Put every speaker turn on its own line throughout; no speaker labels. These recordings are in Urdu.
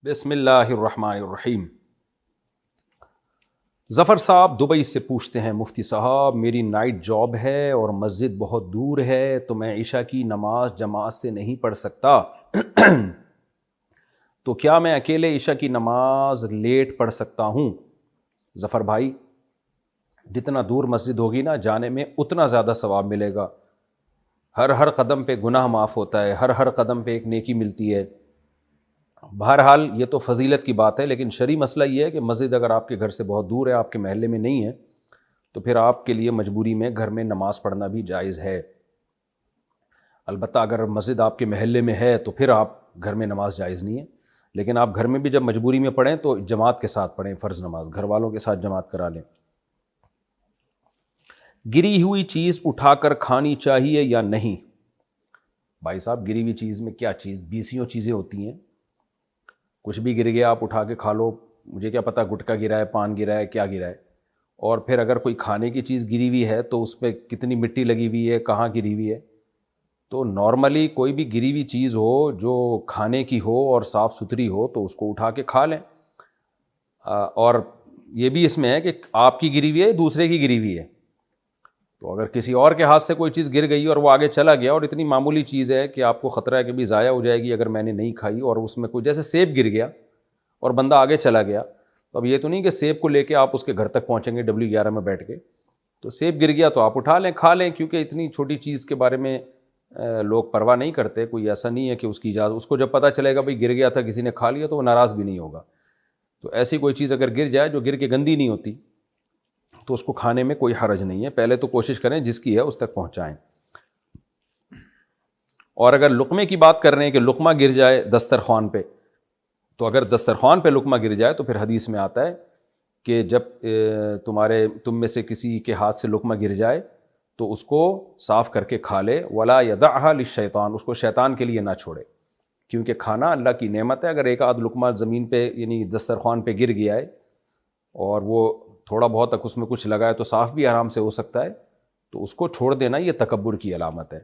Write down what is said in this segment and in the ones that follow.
بسم اللہ الرحمن الرحیم۔ ظفر صاحب دبئی سے پوچھتے ہیں، مفتی صاحب میری نائٹ جاب ہے اور مسجد بہت دور ہے تو میں عشاء کی نماز جماعت سے نہیں پڑھ سکتا تو کیا میں اکیلے عشاء کی نماز لیٹ پڑھ سکتا ہوں؟ ظفر بھائی، جتنا دور مسجد ہوگی نا جانے میں اتنا زیادہ ثواب ملے گا۔ ہر قدم پہ گناہ معاف ہوتا ہے، ہر قدم پہ ایک نیکی ملتی ہے۔ بہرحال یہ تو فضیلت کی بات ہے، لیکن شرعی مسئلہ یہ ہے کہ مسجد اگر آپ کے گھر سے بہت دور ہے، آپ کے محلے میں نہیں ہے، تو پھر آپ کے لیے مجبوری میں گھر میں نماز پڑھنا بھی جائز ہے۔ البتہ اگر مسجد آپ کے محلے میں ہے تو پھر آپ گھر میں نماز جائز نہیں ہے، لیکن آپ گھر میں بھی جب مجبوری میں پڑھیں تو جماعت کے ساتھ پڑھیں، فرض نماز گھر والوں کے ساتھ جماعت کرا لیں۔ گری ہوئی چیز اٹھا کر کھانی چاہیے یا نہیں؟ بھائی صاحب، گری ہوئی چیز میں کیا چیز، بیسیوں چیزیں ہوتی ہیں، کچھ بھی گر گیا آپ اٹھا کے کھا لو، مجھے کیا پتہ گٹکا گرا ہے، پان گرا ہے، کیا گرا ہے۔ اور پھر اگر کوئی کھانے کی چیز گری ہوئی ہے تو اس پہ کتنی مٹی لگی ہوئی ہے، کہاں گری ہوئی ہے۔ تو نارملی کوئی بھی گری ہوئی چیز ہو جو کھانے کی ہو اور صاف ستھری ہو تو اس کو اٹھا کے کھا لیں۔ اور یہ بھی اس میں ہے کہ آپ کی گری ہوئی ہے دوسرے کی گری ہوئی ہے، تو اگر کسی اور کے ہاتھ سے کوئی چیز گر گئی اور وہ آگے چلا گیا اور اتنی معمولی چیز ہے کہ آپ کو خطرہ ہے کہ بھی ضائع ہو جائے گی اگر میں نے نہیں کھائی، اور اس میں کوئی جیسے سیب گر گیا اور بندہ آگے چلا گیا، تو اب یہ تو نہیں کہ سیب کو لے کے آپ اس کے گھر تک پہنچیں گے W11 میں بیٹھ کے، تو سیب گر گیا تو آپ اٹھا لیں کھا لیں، کیونکہ اتنی چھوٹی چیز کے بارے میں لوگ پرواہ نہیں کرتے۔ کوئی ایسا نہیں ہے کہ اس کی اجازت، اس کو جب پتہ چلے گا بھائی گر گیا تھا کسی نے کھا لیا تو وہ ناراض بھی نہیں ہوگا۔ تو ایسی کوئی چیز اگر گر جائے جو گر کے گندی نہیں ہوتی تو اس کو کھانے میں کوئی حرج نہیں ہے، پہلے تو کوشش کریں جس کی ہے اس تک پہنچائیں۔ اور اگر لقمے کی بات کر رہے ہیں کہ لقمہ گر جائے دسترخوان پہ، تو اگر دسترخوان پہ لقمہ گر جائے تو پھر حدیث میں آتا ہے کہ جب تم میں سے کسی کے ہاتھ سے لقمہ گر جائے تو اس کو صاف کر کے کھا لے، ولا یدعھا للشیطان، اس کو شیطان کے لیے نہ چھوڑے، کیونکہ کھانا اللہ کی نعمت ہے۔ اگر ایک آدھ لقمہ زمین پہ یعنی دسترخوان پہ گر گیا ہے اور وہ تھوڑا بہت تک اس میں کچھ لگا ہے تو صاف بھی آرام سے ہو سکتا ہے، تو اس کو چھوڑ دینا یہ تکبر کی علامت ہے۔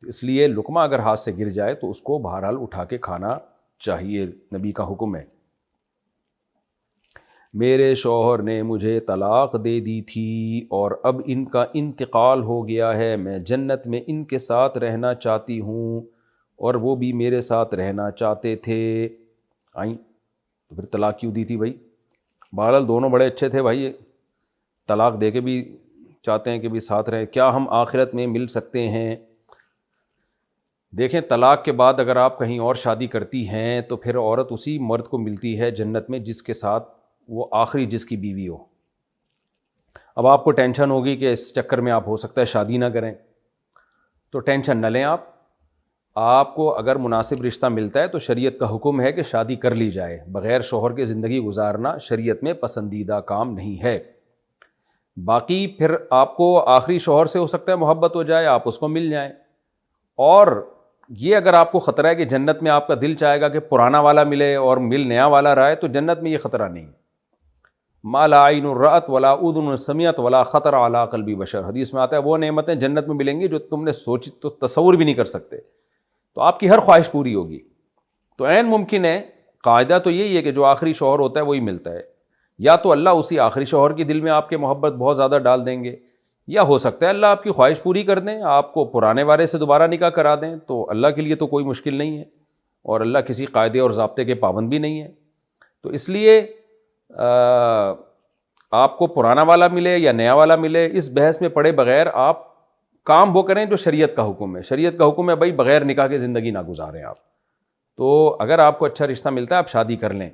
اس لیے لقمہ اگر ہاتھ سے گر جائے تو اس کو بہرحال اٹھا کے کھانا چاہیے، نبی کا حکم ہے۔ میرے شوہر نے مجھے طلاق دے دی تھی اور اب ان کا انتقال ہو گیا ہے، میں جنت میں ان کے ساتھ رہنا چاہتی ہوں اور وہ بھی میرے ساتھ رہنا چاہتے تھے۔ آئیں تو پھر طلاق کیوں دی تھی بھائی؟ بہرحال دونوں بڑے اچھے تھے بھائی، طلاق دے کے بھی چاہتے ہیں کہ بھی ساتھ رہیں، کیا ہم آخرت میں مل سکتے ہیں؟ دیکھیں، طلاق کے بعد اگر آپ کہیں اور شادی کرتی ہیں تو پھر عورت اسی مرد کو ملتی ہے جنت میں جس کے ساتھ وہ آخری جس کی بیوی ہو۔ اب آپ کو ٹینشن ہوگی کہ اس چکر میں آپ ہو سکتا ہے شادی نہ کریں، تو ٹینشن نہ لیں۔ آپ کو اگر مناسب رشتہ ملتا ہے تو شریعت کا حکم ہے کہ شادی کر لی جائے، بغیر شوہر کے زندگی گزارنا شریعت میں پسندیدہ کام نہیں ہے۔ باقی پھر آپ کو آخری شوہر سے ہو سکتا ہے محبت ہو جائے، آپ اس کو مل جائیں، اور یہ اگر آپ کو خطرہ ہے کہ جنت میں آپ کا دل چاہے گا کہ پرانا والا ملے اور مل نیا والا رہے، تو جنت میں یہ خطرہ نہیں ہے۔ ما لا عین رأت ولا اذن سمعت ولا خطر علی قلب بشر، حدیث میں آتا ہے وہ نعمتیں جنت میں ملیں گی جو تم نے سوچ تو تصور بھی نہیں کر سکتے، تو آپ کی ہر خواہش پوری ہوگی۔ تو عین ممکن ہے، قاعدہ تو یہی ہے کہ جو آخری شوہر ہوتا ہے وہی ملتا ہے، یا تو اللہ اسی آخری شوہر کی دل میں آپ کے محبت بہت زیادہ ڈال دیں گے، یا ہو سکتا ہے اللہ آپ کی خواہش پوری کر دیں، آپ کو پرانے والے سے دوبارہ نکاح کرا دیں، تو اللہ کے لیے تو کوئی مشکل نہیں ہے، اور اللہ کسی قاعدے اور ضابطے کے پابند بھی نہیں ہے۔ تو اس لیے آپ کو پرانا والا ملے یا نیا والا ملے، اس بحث میں پڑے بغیر آپ کام وہ کریں جو شریعت کا حکم ہے۔ شریعت کا حکم ہے بھائی بغیر نکاح کے زندگی نہ گزاریں آپ۔ تو اگر آپ کو اچھا رشتہ ملتا ہے آپ شادی کر لیں،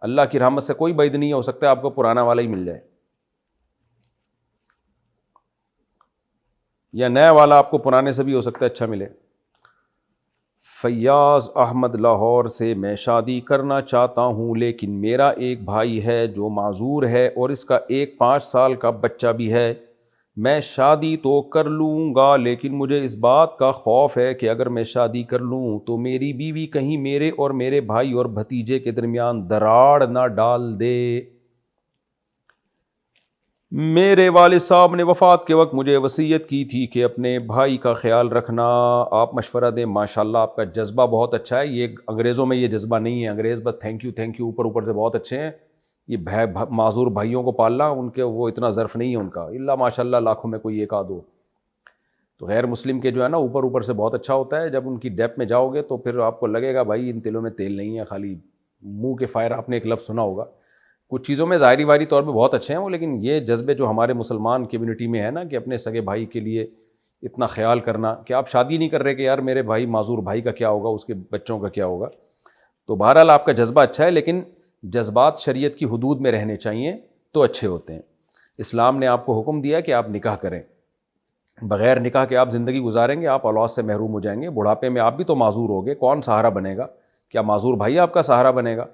اللہ کی رحمت سے کوئی بعید نہیں ہو سکتا ہے آپ کو پرانا والا ہی مل جائے، یا نیا والا آپ کو پرانے سے بھی ہو سکتا ہے اچھا ملے۔ فیاض احمد لاہور سے، میں شادی کرنا چاہتا ہوں لیکن میرا ایک بھائی ہے جو معذور ہے اور اس کا ایک 5 سال کا بچہ بھی ہے۔ میں شادی تو کر لوں گا لیکن مجھے اس بات کا خوف ہے کہ اگر میں شادی کر لوں تو میری بیوی کہیں میرے اور میرے بھائی اور بھتیجے کے درمیان دراڑ نہ ڈال دے۔ میرے والد صاحب نے وفات کے وقت مجھے وصیت کی تھی کہ اپنے بھائی کا خیال رکھنا، آپ مشورہ دیں۔ ماشاءاللہ آپ کا جذبہ بہت اچھا ہے، یہ انگریزوں میں یہ جذبہ نہیں ہے، انگریز بس تھینک یو اوپر اوپر سے بہت اچھے ہیں، یہ معذور بھائیوں کو پالنا ان کے وہ اتنا ظرف نہیں ہے ان کا، اللہ ماشاءاللہ لاکھوں میں کوئی ایک آدھ ہو۔ تو غیر مسلم کے جو ہے نا اوپر اوپر سے بہت اچھا ہوتا ہے، جب ان کی ڈیپ میں جاؤ گے تو پھر آپ کو لگے گا بھائی ان تلوں میں تیل نہیں ہے، خالی منہ کے فائر۔ آپ نے ایک لفظ سنا ہوگا، کچھ چیزوں میں ظاہری واری طور پہ بہت اچھے ہیں وہ، لیکن یہ جذبے جو ہمارے مسلمان کمیونٹی میں ہے نا کہ اپنے سگے بھائی کے لیے اتنا خیال کرنا کہ آپ شادی نہیں کر رہے کہ یار میرے بھائی معذور بھائی کا کیا ہوگا، اس کے بچوں کا کیا ہوگا۔ تو بہرحال آپ کا جذبہ اچھا ہے، لیکن جذبات شریعت کی حدود میں رہنے چاہیے تو اچھے ہوتے ہیں۔ اسلام نے آپ کو حکم دیا کہ آپ نکاح کریں، بغیر نکاح کے آپ زندگی گزاریں گے آپ اولاد سے محروم ہو جائیں گے، بڑھاپے میں آپ بھی تو معذور ہوگے، کون سہارا بنے گا؟ کیا معذور بھائی آپ کا سہارا بنے گا؟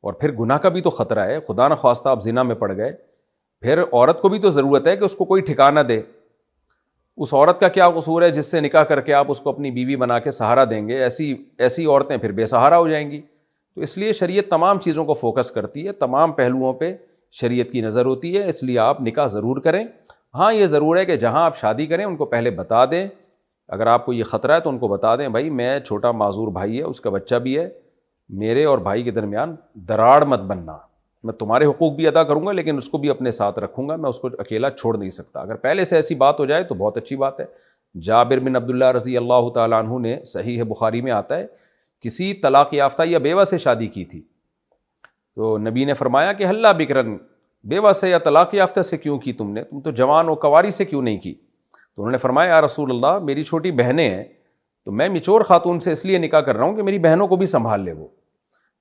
اور پھر گناہ کا بھی تو خطرہ ہے، خدا نخواستہ آپ زنا میں پڑ گئے، پھر عورت کو بھی تو ضرورت ہے کہ اس کو کوئی ٹھکانہ دے۔ اس عورت کا کیا قصور ہے جس سے نکاح کر کے آپ اس کو اپنی بیوی بنا کے سہارا دیں گے؟ ایسی عورتیں پھر بے سہارا ہو جائیں گی۔ تو اس لیے شریعت تمام چیزوں کو فوکس کرتی ہے، تمام پہلوؤں پہ شریعت کی نظر ہوتی ہے، اس لیے آپ نکاح ضرور کریں۔ ہاں یہ ضرور ہے کہ جہاں آپ شادی کریں ان کو پہلے بتا دیں، اگر آپ کو یہ خطرہ ہے تو ان کو بتا دیں بھائی میں چھوٹا معذور بھائی ہے، اس کا بچہ بھی ہے، میرے اور بھائی کے درمیان دراڑ مت بننا، میں تمہارے حقوق بھی ادا کروں گا لیکن اس کو بھی اپنے ساتھ رکھوں گا، میں اس کو اکیلا چھوڑ نہیں سکتا۔ اگر پہلے سے ایسی بات ہو جائے تو بہت اچھی بات ہے۔ جابر بن عبداللہ رضی اللہ تعالیٰ عنہ نے، صحیح بخاری میں آتا ہے، کسی طلاق یافتہ یا بیوہ سے شادی کی تھی، تو نبی نے فرمایا کہ ہلا بکرن، بیوہ سے یا طلاق یافتہ سے کیوں کی تم نے؟ تم تو جوان و کواری سے کیوں نہیں کی؟ تو انہوں نے فرمایا یا رسول اللہ میری چھوٹی بہنیں ہیں، تو میں میچور خاتون سے اس لیے نکاح کر رہا ہوں کہ میری بہنوں کو بھی سنبھال لے وہ۔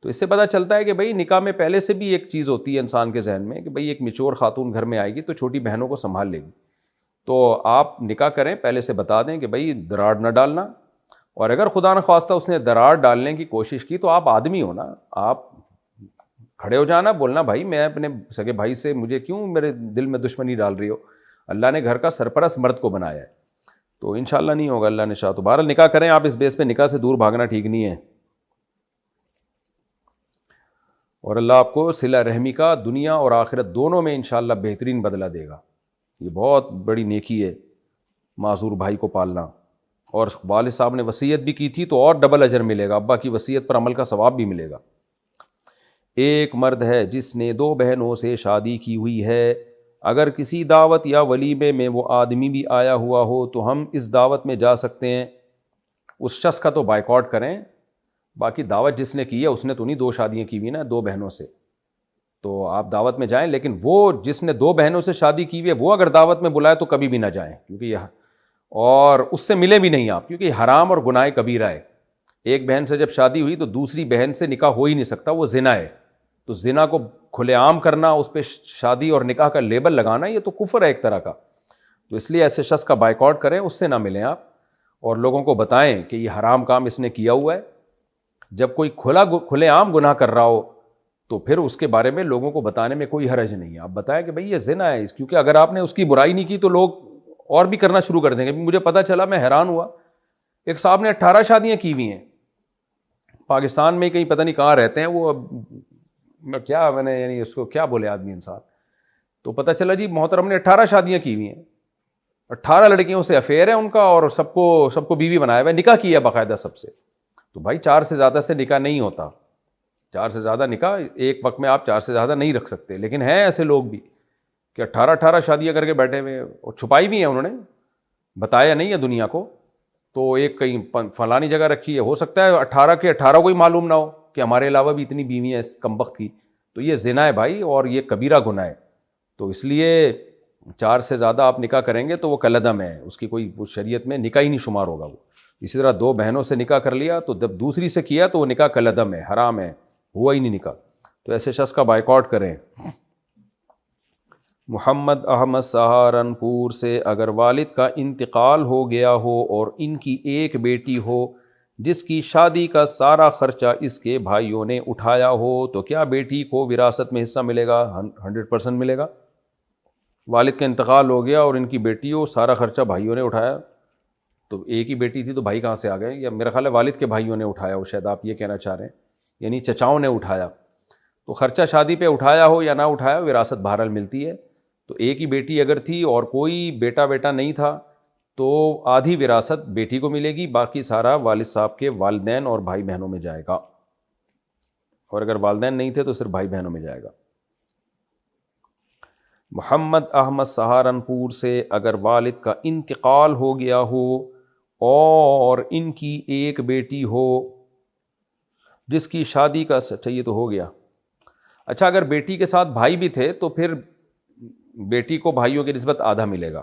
تو اس سے پتہ چلتا ہے کہ بھائی نکاح میں پہلے سے بھی ایک چیز ہوتی ہے انسان کے ذہن میں کہ بھائی ایک میچور خاتون گھر میں آئے گی تو چھوٹی بہنوں کو سنبھال لے گی۔ تو آپ نکاح کریں پہلے سے بتا دیں کہ بھائی دراڑ نہ ڈالنا، اور اگر خدا نخواستہ اس نے دراڑ ڈالنے کی کوشش کی تو آپ آدمی ہو نا، آپ کھڑے ہو جانا، بولنا بھائی میں اپنے سگے بھائی سے، مجھے کیوں میرے دل میں دشمنی ڈال رہی ہو؟ اللہ نے گھر کا سرپرست مرد کو بنایا ہے، تو انشاءاللہ نہیں ہوگا اللہ نے شاء۔ تو بہرحال نکاح کریں آپ، اس بیس پہ نکاح سے دور بھاگنا ٹھیک نہیں ہے، اور اللہ آپ کو صلہ رحمی کا دنیا اور آخرت دونوں میں انشاءاللہ بہترین بدلہ دے گا۔ یہ بہت بڑی نیکی ہے معذور بھائی کو پالنا، اور والد صاحب نے وصیت بھی کی تھی تو اور ڈبل اجر ملے گا، ابا کی وصیت پر عمل کا ثواب بھی ملے گا۔ ایک مرد ہے جس نے 2 بہنوں سے شادی کی ہوئی ہے، اگر کسی دعوت یا ولیمے میں وہ آدمی بھی آیا ہوا ہو تو ہم اس دعوت میں جا سکتے ہیں؟ اس شخص کا تو بائیکاٹ کریں، باقی دعوت جس نے کی ہے اس نے تو نہیں 2 شادیاں کی ہوئی نا 2 بہنوں سے، تو آپ دعوت میں جائیں، لیکن وہ جس نے 2 بہنوں سے شادی کی ہوئی ہے وہ اگر دعوت میں بلائے تو کبھی بھی نہ جائیں، کیونکہ یہ اور اس سے ملے بھی نہیں آپ، کیونکہ حرام اور گناہ کبیرہ ہے۔ ایک بہن سے جب شادی ہوئی تو دوسری بہن سے نکاح ہو ہی نہیں سکتا، وہ زنا ہے، تو زنا کو کھلے عام کرنا، اس پہ شادی اور نکاح کا لیبل لگانا، یہ تو کفر ہے ایک طرح کا۔ تو اس لیے ایسے شخص کا بائیکاٹ کریں، اس سے نہ ملیں آپ، اور لوگوں کو بتائیں کہ یہ حرام کام اس نے کیا ہوا ہے۔ جب کوئی کھلے عام گناہ کر رہا ہو تو پھر اس کے بارے میں لوگوں کو بتانے میں کوئی حرج نہیں ہے، آپ بتائیں کہ بھئی یہ زنا ہے، کیونکہ اگر آپ نے اس کی برائی نہیں کی تو لوگ اور بھی کرنا شروع کر دیں گے۔ مجھے پتہ چلا، میں حیران ہوا، ایک صاحب نے 18 شادیاں کی ہوئی ہیں پاکستان میں، کہیں پتہ نہیں کہاں رہتے ہیں وہ، میں نے یعنی اس کو کیا بولے آدمی انسان، تو پتہ چلا جی محترم نے 18 شادیاں کی ہوئی ہیں، 18 لڑکیوں سے افیئر ہے ان کا، اور سب کو بیوی بنایا ہوا ہے، نکاح کیا باقاعدہ سب سے۔ تو بھائی 4 سے زیادہ سے نکاح نہیں ہوتا، 4 سے زیادہ نکاح ایک وقت میں آپ 4 سے زیادہ نہیں رکھ سکتے، لیکن ہیں ایسے لوگ بھی کہ 18 شادیاں کر کے بیٹھے ہوئے، اور چھپائی بھی ہیں انہوں نے، بتایا نہیں ہے دنیا کو، تو ایک کہیں فلانی جگہ رکھی ہے، ہو سکتا ہے 18 کے 18 کو ہی معلوم نہ ہو کہ ہمارے علاوہ بھی اتنی بیوی ہیں اس کم وقت کی، تو یہ زنا ہے بھائی، اور یہ کبیرہ گناہ ہے۔ تو اس لیے 4 سے زیادہ آپ نکاح کریں گے تو وہ کالعدم ہے، اس کی کوئی شریعت میں نکاح ہی نہیں شمار ہوگا وہ۔ اسی طرح 2 بہنوں سے نکاح کر لیا تو جب دوسری سے کیا تو وہ نکاح کالعدم ہے، حرام ہے، ہوا ہی نہیں نکاح، تو ایسے شخص کا بائیکاٹ کریں۔ محمد احمد سہارنپور سے، اگر والد کا انتقال ہو گیا ہو اور ان کی ایک بیٹی ہو جس کی شادی کا سارا خرچہ اس کے بھائیوں نے اٹھایا ہو تو کیا بیٹی کو وراثت میں حصہ ملے گا؟ 100% ملے گا۔ والد کا انتقال ہو گیا اور ان کی بیٹی ہو، سارا خرچہ بھائیوں نے اٹھایا، تو ایک ہی بیٹی تھی تو بھائی کہاں سے آ گئے؟ یا میرا خیال ہے والد کے بھائیوں نے اٹھایا ہو، شاید آپ یہ کہنا چاہ رہے ہیں، یعنی چچاؤں نے اٹھایا، تو خرچہ شادی پہ اٹھایا ہو یا نہ اٹھایا وراثت بہرحال ملتی ہے۔ تو ایک ہی بیٹی اگر تھی اور کوئی بیٹا نہیں تھا تو آدھی وراثت بیٹی کو ملے گی، باقی سارا والد صاحب کے والدین اور بھائی بہنوں میں جائے گا، اور اگر والدین نہیں تھے تو صرف بھائی بہنوں میں جائے گا۔ محمد احمد سہارنپور سے، اگر والد کا انتقال ہو گیا ہو اور ان کی ایک بیٹی ہو جس کی شادی کا یہ تو ہو گیا، اچھا اگر بیٹی کے ساتھ بھائی بھی تھے تو پھر بیٹی کو بھائیوں کی نسبت آدھا ملے گا،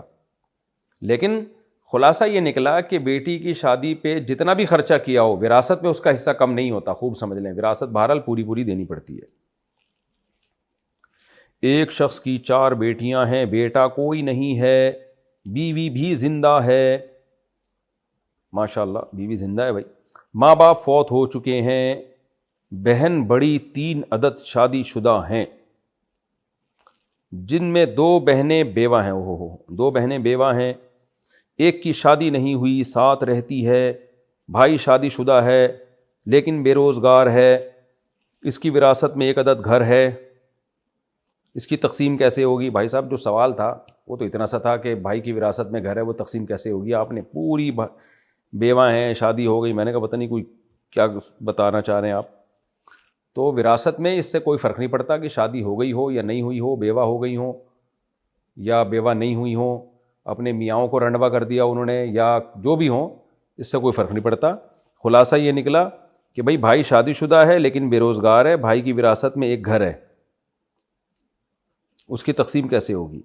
لیکن خلاصہ یہ نکلا کہ بیٹی کی شادی پہ جتنا بھی خرچہ کیا ہو وراثت میں اس کا حصہ کم نہیں ہوتا، خوب سمجھ لیں، وراثت بہرحال پوری دینی پڑتی ہے۔ ایک شخص کی 4 بیٹیاں ہیں، بیٹا کوئی نہیں ہے، بیوی بھی زندہ ہے، ماشاءاللہ بیوی زندہ ہے بھائی، ماں باپ فوت ہو چکے ہیں، بہن بڑی 3 عدد شادی شدہ ہیں جن میں 2 بہنیں بیوہ ہیں، 2 بہنیں بیوہ ہیں، ایک کی شادی نہیں ہوئی، ساتھ رہتی ہے، بھائی شادی شدہ ہے لیکن بے روزگار ہے، اس کی وراثت میں 1 عدد گھر ہے، اس کی تقسیم کیسے ہوگی؟ بھائی صاحب جو سوال تھا وہ تو اتنا سا تھا کہ بھائی کی وراثت میں گھر ہے، وہ تقسیم کیسے ہوگی؟ آپ نے پوری بیوہ ہیں، شادی ہو گئی، میں نے کہا پتہ نہیں کوئی کیا بتانا چاہ رہے ہیں آپ۔ تو وراثت میں اس سے کوئی فرق نہیں پڑتا کہ شادی ہو گئی ہو یا نہیں ہوئی ہو، بیوہ ہو گئی ہوں یا بیوہ نہیں ہوئی ہوں، اپنے میاؤں کو رنڈوا کر دیا انہوں نے یا جو بھی ہوں، اس سے کوئی فرق نہیں پڑتا۔ خلاصہ یہ نکلا کہ بھائی شادی شدہ ہے لیکن بے روزگار ہے، بھائی کی وراثت میں 1 گھر ہے، اس کی تقسیم کیسے ہوگی؟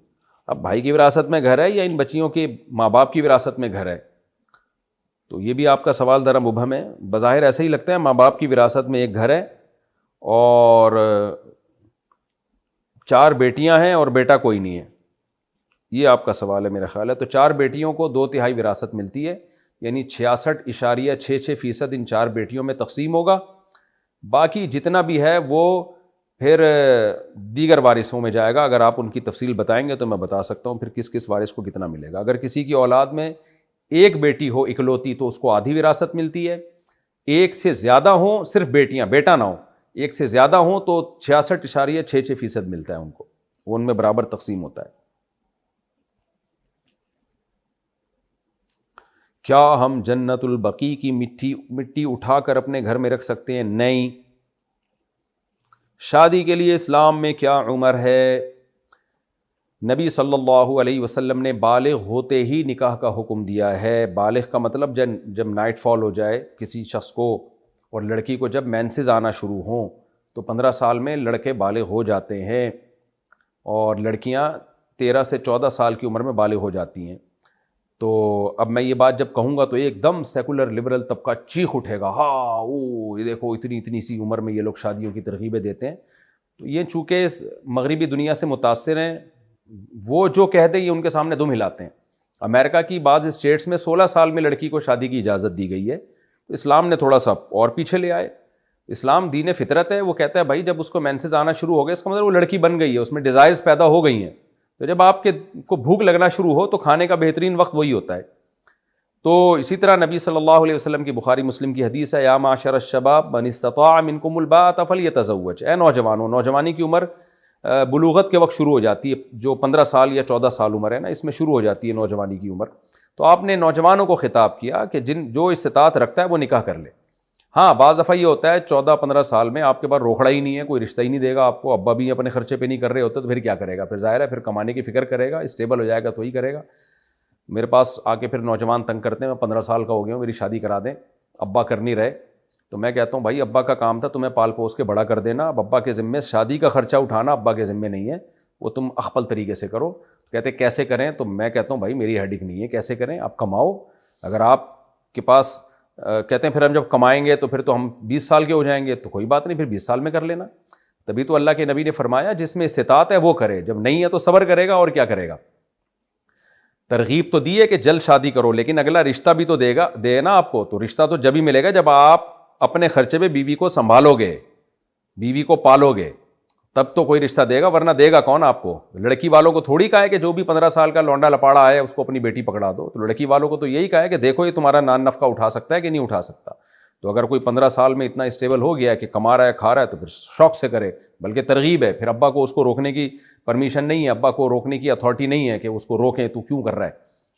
اب بھائی کی وراثت میں گھر ہے یا ان بچیوں کے ماں باپ کی وراثت میں گھر ہے؟ تو یہ بھی آپ کا سوال ذرا مبہم ہے، بظاہر ایسا ہی لگتا ہے ماں باپ کی وراثت میں 1 گھر ہے اور 4 بیٹیاں ہیں اور بیٹا کوئی نہیں ہے، یہ آپ کا سوال ہے میرا خیال ہے۔ تو 4 بیٹیوں کو 2/3 وراثت ملتی ہے، یعنی 66.66% ان 4 بیٹیوں میں تقسیم ہوگا، باقی جتنا بھی ہے وہ پھر دیگر وارثوں میں جائے گا۔ اگر آپ ان کی تفصیل بتائیں گے تو میں بتا سکتا ہوں پھر کس وارث کو کتنا ملے گا۔ اگر کسی کی اولاد میں 1 بیٹی ہو اکلوتی تو اس کو آدھی وراثت ملتی ہے، 1 سے زیادہ ہوں، صرف بیٹیاں بیٹا نہ ہو، 1 سے زیادہ ہوں تو 66.66% ملتا ہے ان کو، وہ ان میں برابر تقسیم ہوتا ہے۔ کیا ہم جنت البقیع کی مٹی اٹھا کر اپنے گھر میں رکھ سکتے ہیں؟ نہیں۔ شادی کے لیے اسلام میں کیا عمر ہے؟ نبی صلی اللہ علیہ وسلم نے بالغ ہوتے ہی نکاح کا حکم دیا ہے۔ بالغ کا مطلب جب نائٹ فال ہو جائے کسی شخص کو، اور لڑکی کو جب مینسز آنا شروع ہوں تو 15 سال میں لڑکے بالغ ہو جاتے ہیں اور لڑکیاں 13 سے 14 سال کی عمر میں بالغ ہو جاتی ہیں۔ تو اب میں یہ بات جب کہوں گا تو ایک دم سیکولر لبرل طبقہ چیخ اٹھے گا، ہاں یہ دیکھو اتنی سی عمر میں یہ لوگ شادیوں کی ترغیبیں دیتے ہیں۔ تو یہ چونکہ اس مغربی دنیا سے متاثر ہیں، وہ جو کہہ دیں یہ ان کے سامنے دم ہلاتے ہیں۔ امریکہ کی بعض اسٹیٹس میں 16 سال میں لڑکی کو شادی کی اجازت دی گئی ہے، تو اسلام نے تھوڑا سا اور پیچھے لے آئے۔ اسلام دین فطرت ہے، وہ کہتا ہے بھائی جب اس کو مینسز آنا شروع ہو گئے اس کا مطلب وہ لڑکی بن گئی ہے، اس میں ڈیزائرز پیدا ہو گئی ہیں، تو جب آپ کو بھوک لگنا شروع ہو تو کھانے کا بہترین وقت وہی ہوتا ہے۔ تو اسی طرح نبی صلی اللہ علیہ وسلم کی بخاری مسلم کی حدیث ہے، یا معشر الشباب من استطاع منکم الباءۃ فلیتزوج، اے نوجوانوں، نوجوانی کی عمر بلوغت کے وقت شروع ہو جاتی ہے، جو 15 سال یا 14 سال عمر ہے نا، اس میں شروع ہو جاتی ہے نوجوانی کی عمر۔ تو آپ نے نوجوانوں کو خطاب کیا کہ جو استطاعت رکھتا ہے وہ نکاح کر لے۔ ہاں بعض دفعہ یہ ہوتا ہے 14-15 سال میں آپ کے پاس روکڑا ہی نہیں ہے، کوئی رشتہ ہی نہیں دے گا آپ کو، ابا بھی اپنے خرچے پہ نہیں کر رہے ہوتے، تو پھر کیا کرے گا؟ پھر ظاہر ہے پھر کمانے کی فکر کرے گا، اسٹیبل ہو جائے گا تو ہی کرے گا۔ میرے پاس آ کے پھر نوجوان تنگ کرتے ہیں، میں 15 سال کا ہو گیا ہوں، میری شادی کرا دیں، ابا کر نہیں رہے، تو میں کہتا ہوں بھائی ابا کا کام تھا تمہیں پال پوس کے بڑا کر دینا، اب ابا کے ذمے شادی کا خرچہ اٹھانا ابا کے ذمے نہیں ہے، وہ تم اخپل طریقے سے کرو۔ کہتے کیسے کریں؟ تو میں کہتا ہوں بھائی میری ہیڈک نہیں ہے، کیسے کریں؟ آپ کماؤ، اگر آپ کے پاس کہتے ہیں پھر ہم جب کمائیں گے تو پھر تو ہم 20 سال کے ہو جائیں گے، تو کوئی بات نہیں، پھر 20 سال میں کر لینا۔ تبھی تو اللہ کے نبی نے فرمایا جس میں استطاعت ہے وہ کرے، جب نہیں ہے تو صبر کرے گا اور کیا کرے گا۔ ترغیب تو دی ہے کہ جلد شادی کرو، لیکن اگلا رشتہ بھی تو دے نا آپ کو، تو رشتہ تو جب ہی ملے گا جب آپ اپنے خرچے پہ بیوی کو سنبھالو گے، بیوی کو پالو گے، تب تو کوئی رشتہ دے گا، ورنہ دے گا کون آپ کو؟ لڑکی والوں کو تھوڑی کہا ہے کہ جو بھی 15 سال کا لونڈا لپاڑا ہے اس کو اپنی بیٹی پکڑا دو، تو لڑکی والوں کو تو یہی کہا ہے کہ دیکھو یہ تمہارا نان نفقہ اٹھا سکتا ہے کہ نہیں اٹھا سکتا، تو اگر کوئی 15 سال میں اتنا اسٹیبل ہو گیا کہ کما رہا ہے کھا رہا ہے تو پھر شوق سے کرے، بلکہ ترغیب ہے، پھر ابا کو اس کو روکنے کی پرمیشن نہیں ہے، ابا کو روکنے کی اتھارٹی نہیں ہے کہ اس کو روکیں تو کیوں کر رہا ہے۔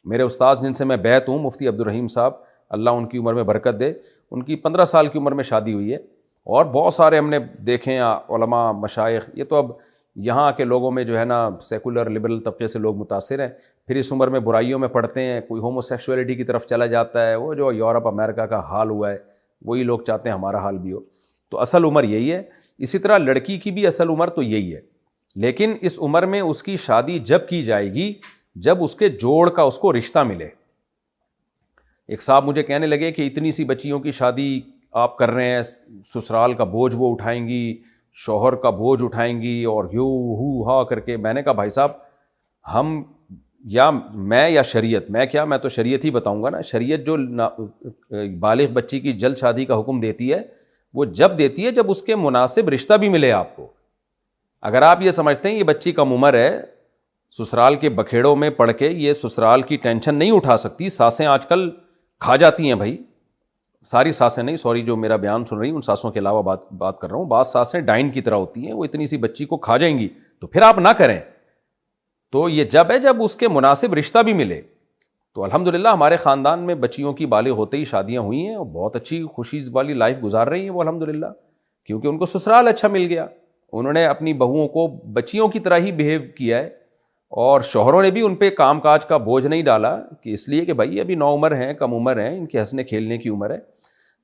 میرے استاذ جن سے میں بیعت ہوں، مفتی عبدالرحیم صاحب، اللہ ان کی عمر میں برکت دے، ان کی 15 سال کی عمر میں شادی ہوئی ہے، اور بہت سارے ہم نے دیکھے ہیں علماء مشائخ، یہ تو اب یہاں کے لوگوں میں جو ہے نا سیکولر لبرل طبقے سے لوگ متاثر ہیں، پھر اس عمر میں برائیوں میں پڑھتے ہیں، کوئی ہومو سیکشولیٹی کی طرف چلا جاتا ہے، وہ جو یورپ امریکہ کا حال ہوا ہے وہی لوگ چاہتے ہیں ہمارا حال بھی ہو۔ تو اصل عمر یہی ہے، اسی طرح لڑکی کی بھی اصل عمر تو یہی ہے، لیکن اس عمر میں اس کی شادی جب کی جائے گی جب اس کے جوڑ کا اس کو رشتہ ملے۔ ایک صاحب مجھے کہنے لگے کہ اتنی سی بچیوں کی شادی آپ کر رہے ہیں، سسرال کا بوجھ وہ اٹھائیں گی، شوہر کا بوجھ اٹھائیں گی، اور یو ہو ہا کر کے۔ میں نے کہا بھائی صاحب، ہم یا میں یا شریعت، میں کیا، میں تو شریعت ہی بتاؤں گا نا۔ شریعت جو بالغ بچی کی جلد شادی کا حکم دیتی ہے وہ جب دیتی ہے جب اس کے مناسب رشتہ بھی ملے آپ کو۔ اگر آپ یہ سمجھتے ہیں یہ بچی کم عمر ہے، سسرال کے بکھیڑوں میں پڑھ کے یہ سسرال کی ٹینشن نہیں اٹھا سکتی، ساسیں آج کل کھا جاتی ہیں بھائی، ساری ساسیں نہیں، سوری جو میرا بیان سن رہی ہیں ان ساسوں کے علاوہ بات کر رہا ہوں، بعض ساسیں ڈائن کی طرح ہوتی ہیں، وہ اتنی سی بچی کو کھا جائیں گی، تو پھر آپ نہ کریں۔ تو یہ جب ہے جب اس کے مناسب رشتہ بھی ملے۔ تو الحمدللہ ہمارے خاندان میں بچیوں کی بالغ ہوتے ہی شادیاں ہوئی ہیں، اور بہت اچھی خوشی والی لائف گزار رہی ہیں وہ الحمدللہ، کیونکہ ان کو سسرال اچھا مل گیا، انہوں نے اپنی بہوؤں کو بچیوں کی طرح ہی بیہیو کیا ہے، اور شوہروں نے بھی ان پہ کام کاج کا بوجھ نہیں ڈالا، کہ اس لیے کہ بھائی ابھی نو عمر ہیں، کم عمر ہیں، ان کے ہنسنے کھیلنے کی عمر ہے۔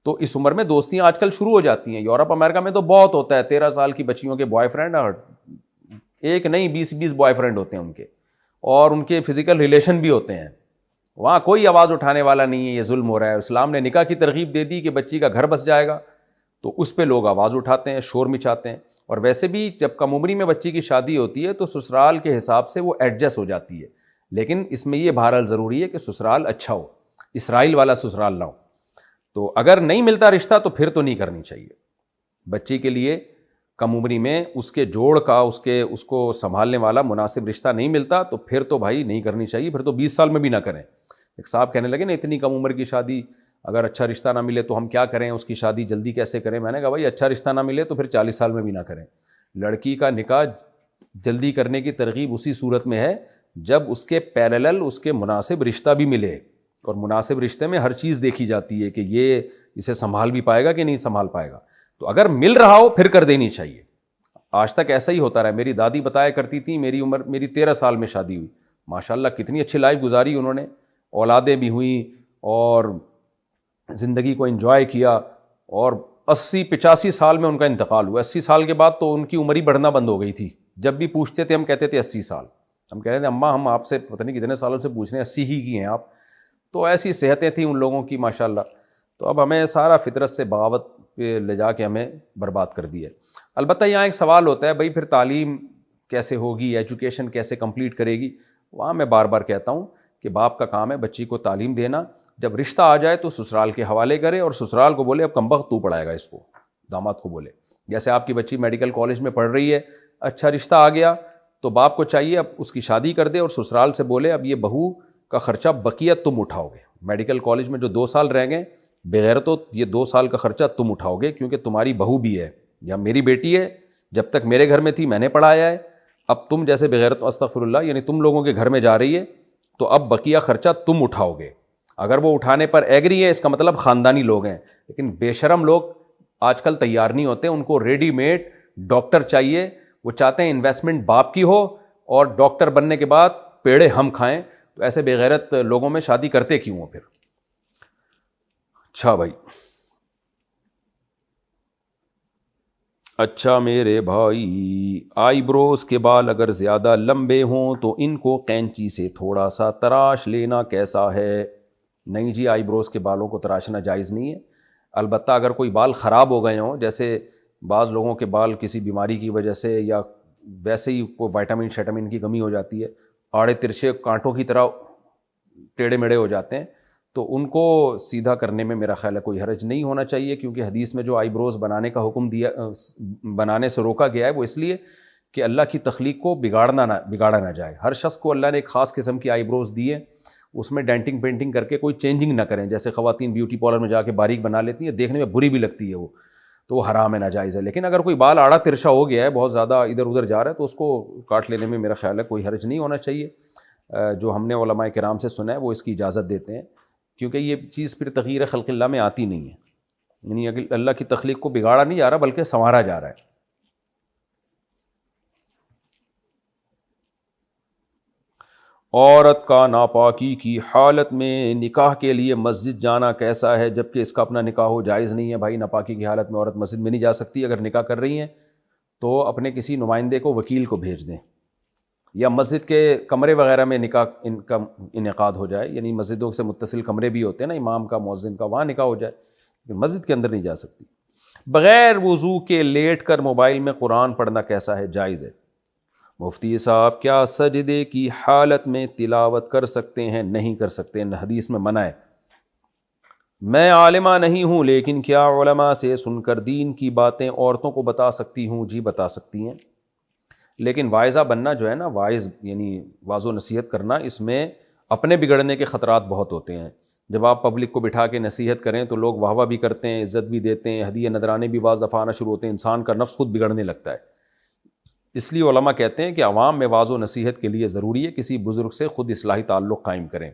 تو اس عمر میں دوستیاں آج کل شروع ہو جاتی ہیں، یورپ امریکہ میں تو بہت ہوتا ہے، 13 سال کی بچیوں کے بوائے فرینڈ، اور ایک نہیں 20 بوائے فرینڈ ہوتے ہیں ان کے، اور ان کے فزیکل ریلیشن بھی ہوتے ہیں، وہاں کوئی آواز اٹھانے والا نہیں ہے، یہ ظلم ہو رہا ہے۔ اسلام نے نکاح کی ترغیب دے دی کہ بچی کا گھر بس جائے گا، تو اس پہ لوگ آواز اٹھاتے ہیں، شور مچاتے ہیں۔ اور ویسے بھی جب کم عمری میں بچی کی شادی ہوتی ہے تو سسرال کے حساب سے وہ ایڈجسٹ ہو جاتی ہے، لیکن اس میں یہ بہرحال ضروری ہے کہ سسرال اچھا ہو، اسرائیل والا سسرال نہ ہو۔ تو اگر نہیں ملتا رشتہ تو پھر تو نہیں کرنی چاہیے بچی کے لیے، کم عمری میں اس کے جوڑ کا اس کو سنبھالنے والا مناسب رشتہ نہیں ملتا تو پھر تو بھائی نہیں کرنی چاہیے، پھر تو 20 سال میں بھی نہ کریں۔ ایک صاحب کہنے لگے نا اتنی کم عمر کی شادی، اگر اچھا رشتہ نہ ملے تو ہم کیا کریں، اس کی شادی جلدی کیسے کریں؟ میں نے کہا بھائی اچھا رشتہ نہ ملے تو پھر 40 سال میں بھی نہ کریں۔ لڑکی کا نکاح جلدی کرنے کی ترغیب اسی صورت میں ہے جب اس کے پیرالل اس کے مناسب رشتہ بھی ملے، اور مناسب رشتے میں ہر چیز دیکھی جاتی ہے کہ یہ اسے سنبھال بھی پائے گا کہ نہیں سنبھال پائے گا۔ تو اگر مل رہا ہو پھر کر دینی چاہیے۔ آج تک ایسا ہی ہوتا رہا، میری دادی بتایا کرتی تھی، میری 13 سال میں شادی ہوئی، ماشاءاللہ کتنی اچھی لائف گزاری انہوں نے، اولادیں بھی ہوئیں اور زندگی کو انجوائے کیا، اور 80-85 سال میں ان کا انتقال ہوا۔ 80 سال کے بعد تو ان کی عمر ہی بڑھنا بند ہو گئی تھی، جب بھی پوچھتے تھے ہم کہتے تھے 80 سال، ہم کہہ رہے تھے اماں ہم آپ سے پتہ نہیں کتنے سالوں سے پوچھ رہے ہیں، 80 ہی کی ہیں آپ۔ تو ایسی صحتیں تھیں ان لوگوں کی ماشاءاللہ۔ تو اب ہمیں سارا فطرت سے بغاوت پہ لے جا کے ہمیں برباد کر دی ہے۔ البتہ یہاں ایک سوال ہوتا ہے، بھائی پھر تعلیم کیسے ہوگی، ایجوکیشن کیسے کمپلیٹ کرے گی؟ وہاں میں بار بار کہتا ہوں کہ باپ کا کام ہے بچی کو تعلیم دینا، جب رشتہ آ جائے تو سسرال کے حوالے کرے، اور سسرال کو بولے اب کمبخت تو پڑھائے گا اس کو، داماد کو بولے۔ جیسے آپ کی بچی میڈیکل کالج میں پڑھ رہی ہے، اچھا رشتہ آ گیا تو باپ کو چاہیے اب اس کی شادی کر دے، اور سسرال سے بولے اب یہ بہو کا خرچہ بقیہ تم اٹھاؤ گے، میڈیکل کالج میں جو 2 سال رہ گئے بغیر تو یہ 2 سال کا خرچہ تم اٹھاؤ گے، کیونکہ تمہاری بہو بھی ہے، یا میری بیٹی ہے، جب تک میرے گھر میں تھی میں نے پڑھایا ہے، اب تم جیسے بغیر تو استغفر اللہ، یعنی تم لوگوں کے گھر میں جا رہی ہے تو اب بقیہ خرچہ تم اٹھاؤ گے۔ اگر وہ اٹھانے پر ایگری ہے اس کا مطلب خاندانی لوگ ہیں، لیکن بے شرم لوگ آج کل تیار نہیں ہوتے، ان کو ریڈی میڈ ڈاکٹر چاہیے، وہ چاہتے ہیں انویسٹمنٹ باپ کی ہو اور ڈاکٹر بننے کے بعد پیڑے ہم کھائیں۔ تو ایسے بے غیرت لوگوں میں شادی کرتے کیوں ہو پھر؟ اچھا بھائی، اچھا میرے بھائی، آئی بروز کے بال اگر زیادہ لمبے ہوں تو ان کو قینچی سے تھوڑا سا تراش لینا کیسا ہے؟ نہیں جی، آئی بروز کے بالوں کو تراشنا جائز نہیں ہے، البتہ اگر کوئی بال خراب ہو گئے ہوں، جیسے بعض لوگوں کے بال کسی بیماری کی وجہ سے یا ویسے ہی کوئی وائٹامن شیٹامن کی کمی ہو جاتی ہے، آڑے ترچھے کانٹوں کی طرح ٹیڑھے میڑے ہو جاتے ہیں، تو ان کو سیدھا کرنے میں میرا خیال ہے کوئی حرج نہیں ہونا چاہیے، کیونکہ حدیث میں جو آئی بروز بنانے کا حکم دیا، بنانے سے روکا گیا ہے، وہ اس لیے کہ اللہ کی تخلیق کو بگاڑا نہ جائے۔ ہر شخص کو اللہ نے ایک خاص قسم کی آئی بروز دی ہے، اس میں ڈینٹنگ پینٹنگ کر کے کوئی چینجنگ نہ کریں. جیسے خواتین بیوٹی پارلر میں جا کے باریک بنا لیتی ہیں, دیکھنے میں بری بھی لگتی ہے وہ, تو وہ حرام ہے, ناجائز ہے. لیکن اگر کوئی بال آڑا ترشا ہو گیا ہے, بہت زیادہ ادھر ادھر جا رہا ہے, تو اس کو کاٹ لینے میں میرا خیال ہے کوئی حرج نہیں ہونا چاہیے. جو ہم نے علماء کرام سے سنا ہے وہ اس کی اجازت دیتے ہیں, کیونکہ یہ چیز پھر تغییر خلق اللہ میں آتی نہیں ہے. یعنی اللہ کی تخلیق کو بگاڑا نہیں جا رہا بلکہ سنوارا جا رہا ہے. عورت کا ناپاکی کی حالت میں نکاح کے لیے مسجد جانا کیسا ہے, جبکہ اس کا اپنا نکاح ہو جائز نہیں ہے. بھائی ناپاکی کی حالت میں عورت مسجد میں نہیں جا سکتی. اگر نکاح کر رہی ہیں تو اپنے کسی نمائندے کو, وکیل کو بھیج دیں, یا مسجد کے کمرے وغیرہ میں نکاح ان کا انعقاد ہو جائے. یعنی مسجدوں سے متصل کمرے بھی ہوتے ہیں نا, امام کا, مؤذن کا, وہاں نکاح ہو جائے, لیکن مسجد کے اندر نہیں جا سکتی. بغیر وضو کے لیٹ کر موبائل میں قرآن پڑھنا کیسا ہے, جائز ہے. مفتی صاحب کیا سجدے کی حالت میں تلاوت کر سکتے ہیں؟ نہیں کر سکتے, حدیث میں منع ہے. میں عالمہ نہیں ہوں, لیکن کیا علماء سے سن کر دین کی باتیں عورتوں کو بتا سکتی ہوں؟ جی بتا سکتی ہیں, لیکن واعظہ بننا جو ہے نا, واعظ یعنی واعظ و نصیحت کرنا, اس میں اپنے بگڑنے کے خطرات بہت ہوتے ہیں. جب آپ پبلک کو بٹھا کے نصیحت کریں تو لوگ واہ واہ بھی کرتے ہیں, عزت بھی دیتے ہیں, ہدیے نذرانے بھی بعض دفعہ آنا شروع ہوتے ہیں, انسان کا نفس خود بگڑنے لگتا ہے. اس لیے علماء کہتے ہیں کہ عوام میں واعظ و نصیحت کے لیے ضروری ہے کسی بزرگ سے خود اصلاحی تعلق قائم کریں,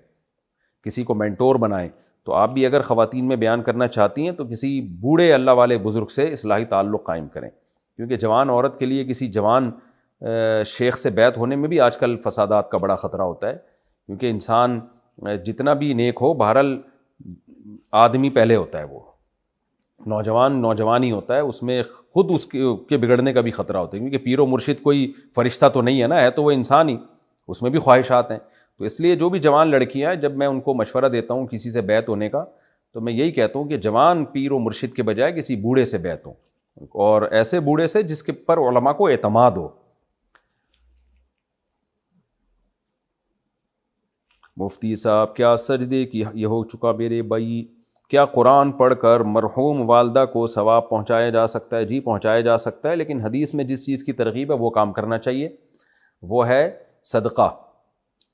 کسی کو مینٹور بنائیں. تو آپ بھی اگر خواتین میں بیان کرنا چاہتی ہیں تو کسی بوڑھے اللہ والے بزرگ سے اصلاحی تعلق قائم کریں, کیونکہ جوان عورت کے لیے کسی جوان شیخ سے بیعت ہونے میں بھی آج کل فسادات کا بڑا خطرہ ہوتا ہے. کیونکہ انسان جتنا بھی نیک ہو, بہرحال آدمی پہلے ہوتا ہے, وہ نوجوان ہی ہوتا ہے, اس میں خود اس کے بگڑنے کا بھی خطرہ ہوتا ہے. کیونکہ پیر و مرشد کوئی فرشتہ تو نہیں ہے نا, ہے تو وہ انسان ہی, اس میں بھی خواہشات ہیں. تو اس لیے جو بھی جوان لڑکیاں ہیں, جب میں ان کو مشورہ دیتا ہوں کسی سے بیعت ہونے کا, تو میں یہی کہتا ہوں کہ جوان پیر و مرشد کے بجائے کسی بوڑھے سے بیعت ہو, اور ایسے بوڑھے سے جس کے پر علماء کو اعتماد ہو. مفتی صاحب کیا سجدے کی, یہ ہو چکا میرے بھائی, کیا قرآن پڑھ کر مرحوم والدہ کو ثواب پہنچایا جا سکتا ہے؟ جی پہنچایا جا سکتا ہے, لیکن حدیث میں جس چیز کی ترغیب ہے وہ کام کرنا چاہیے, وہ ہے صدقہ.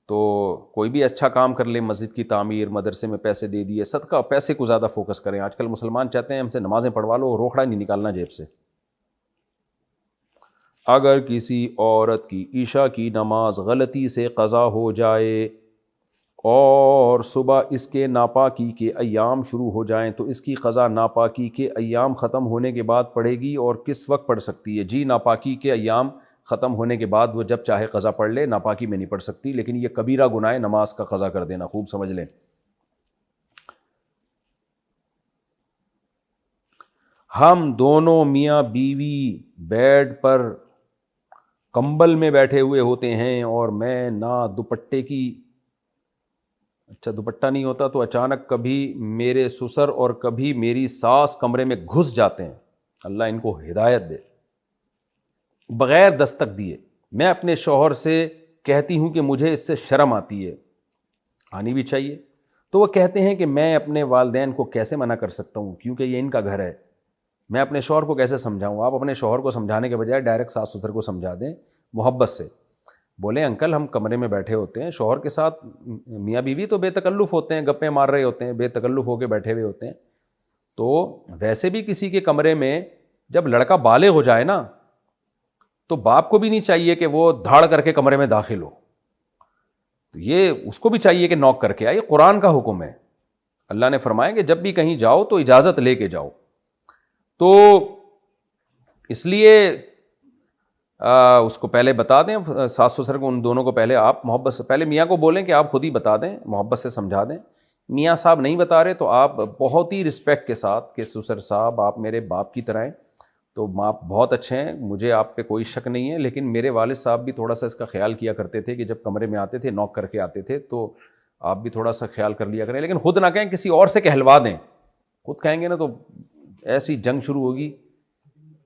تو کوئی بھی اچھا کام کر لے, مسجد کی تعمیر, مدرسے میں پیسے دے دیے, صدقہ, پیسے کو زیادہ فوکس کریں. آج کل مسلمان چاہتے ہیں ہم سے نمازیں پڑھوا لو, روکھڑا نہیں نکالنا جیب سے. اگر کسی عورت کی عشاء کی نماز غلطی سے قضا ہو جائے اور صبح اس کے ناپاکی کے ایام شروع ہو جائیں, تو اس کی قضا ناپاکی کے ایام ختم ہونے کے بعد پڑھے گی, اور کس وقت پڑھ سکتی ہے؟ جی ناپاکی کے ایام ختم ہونے کے بعد وہ جب چاہے قضا پڑھ لے, ناپاکی میں نہیں پڑھ سکتی. لیکن یہ کبیرہ گناہ ہے نماز کا قضا کر دینا, خوب سمجھ لیں. ہم دونوں میاں بیوی بیڈ پر کمبل میں بیٹھے ہوئے ہوتے ہیں, اور میں نہ دوپٹے کی, اچھا دوپٹہ نہیں ہوتا, تو اچانک کبھی میرے سسر اور کبھی میری ساس کمرے میں گھس جاتے ہیں. اللہ ان کو ہدایت دے. بغیر دستک دیے میں اپنے شوہر سے کہتی ہوں کہ مجھے اس سے شرم آتی ہے, آنی بھی چاہیے. تو وہ کہتے ہیں کہ میں اپنے والدین کو کیسے منع کر سکتا ہوں, کیونکہ یہ ان کا گھر ہے, میں اپنے شوہر کو کیسے سمجھاؤں؟ آپ اپنے شوہر کو سمجھانے کے بجائے ڈائریکٹ ساس سسر کو سمجھا دیں محبت سے. بولیں انکل ہم کمرے میں بیٹھے ہوتے ہیں, شوہر کے ساتھ میاں بیوی تو بے تکلف ہوتے ہیں, گپیں مار رہے ہوتے ہیں, بے تکلف ہو کے بیٹھے ہوئے ہوتے ہیں. تو ویسے بھی کسی کے کمرے میں جب لڑکا بالغ ہو جائے نا, تو باپ کو بھی نہیں چاہیے کہ وہ دھاڑ کر کے کمرے میں داخل ہو, تو یہ اس کو بھی چاہیے کہ نوک کر کے آئے. قرآن کا حکم ہے, اللہ نے فرمایا کہ جب بھی کہیں جاؤ تو اجازت لے کے جاؤ. تو اس لیے اس کو پہلے بتا دیں, ساس سسر کو, ان دونوں کو پہلے آپ محبت سے, پہلے میاں کو بولیں کہ آپ خود ہی بتا دیں, محبت سے سمجھا دیں. میاں صاحب نہیں بتا رہے تو آپ بہت ہی رسپیکٹ کے ساتھ کہ سسر صاحب آپ میرے باپ کی طرح ہیں, تو آپ بہت اچھے ہیں, مجھے آپ پہ کوئی شک نہیں ہے, لیکن میرے والد صاحب بھی تھوڑا سا اس کا خیال کیا کرتے تھے کہ جب کمرے میں آتے تھے نوک کر کے آتے تھے, تو آپ بھی تھوڑا سا خیال کر لیا کریں. لیکن خود نہ کہیں, کسی اور سے کہلوا دیں. خود کہیں گے نا تو ایسی جنگ شروع ہوگی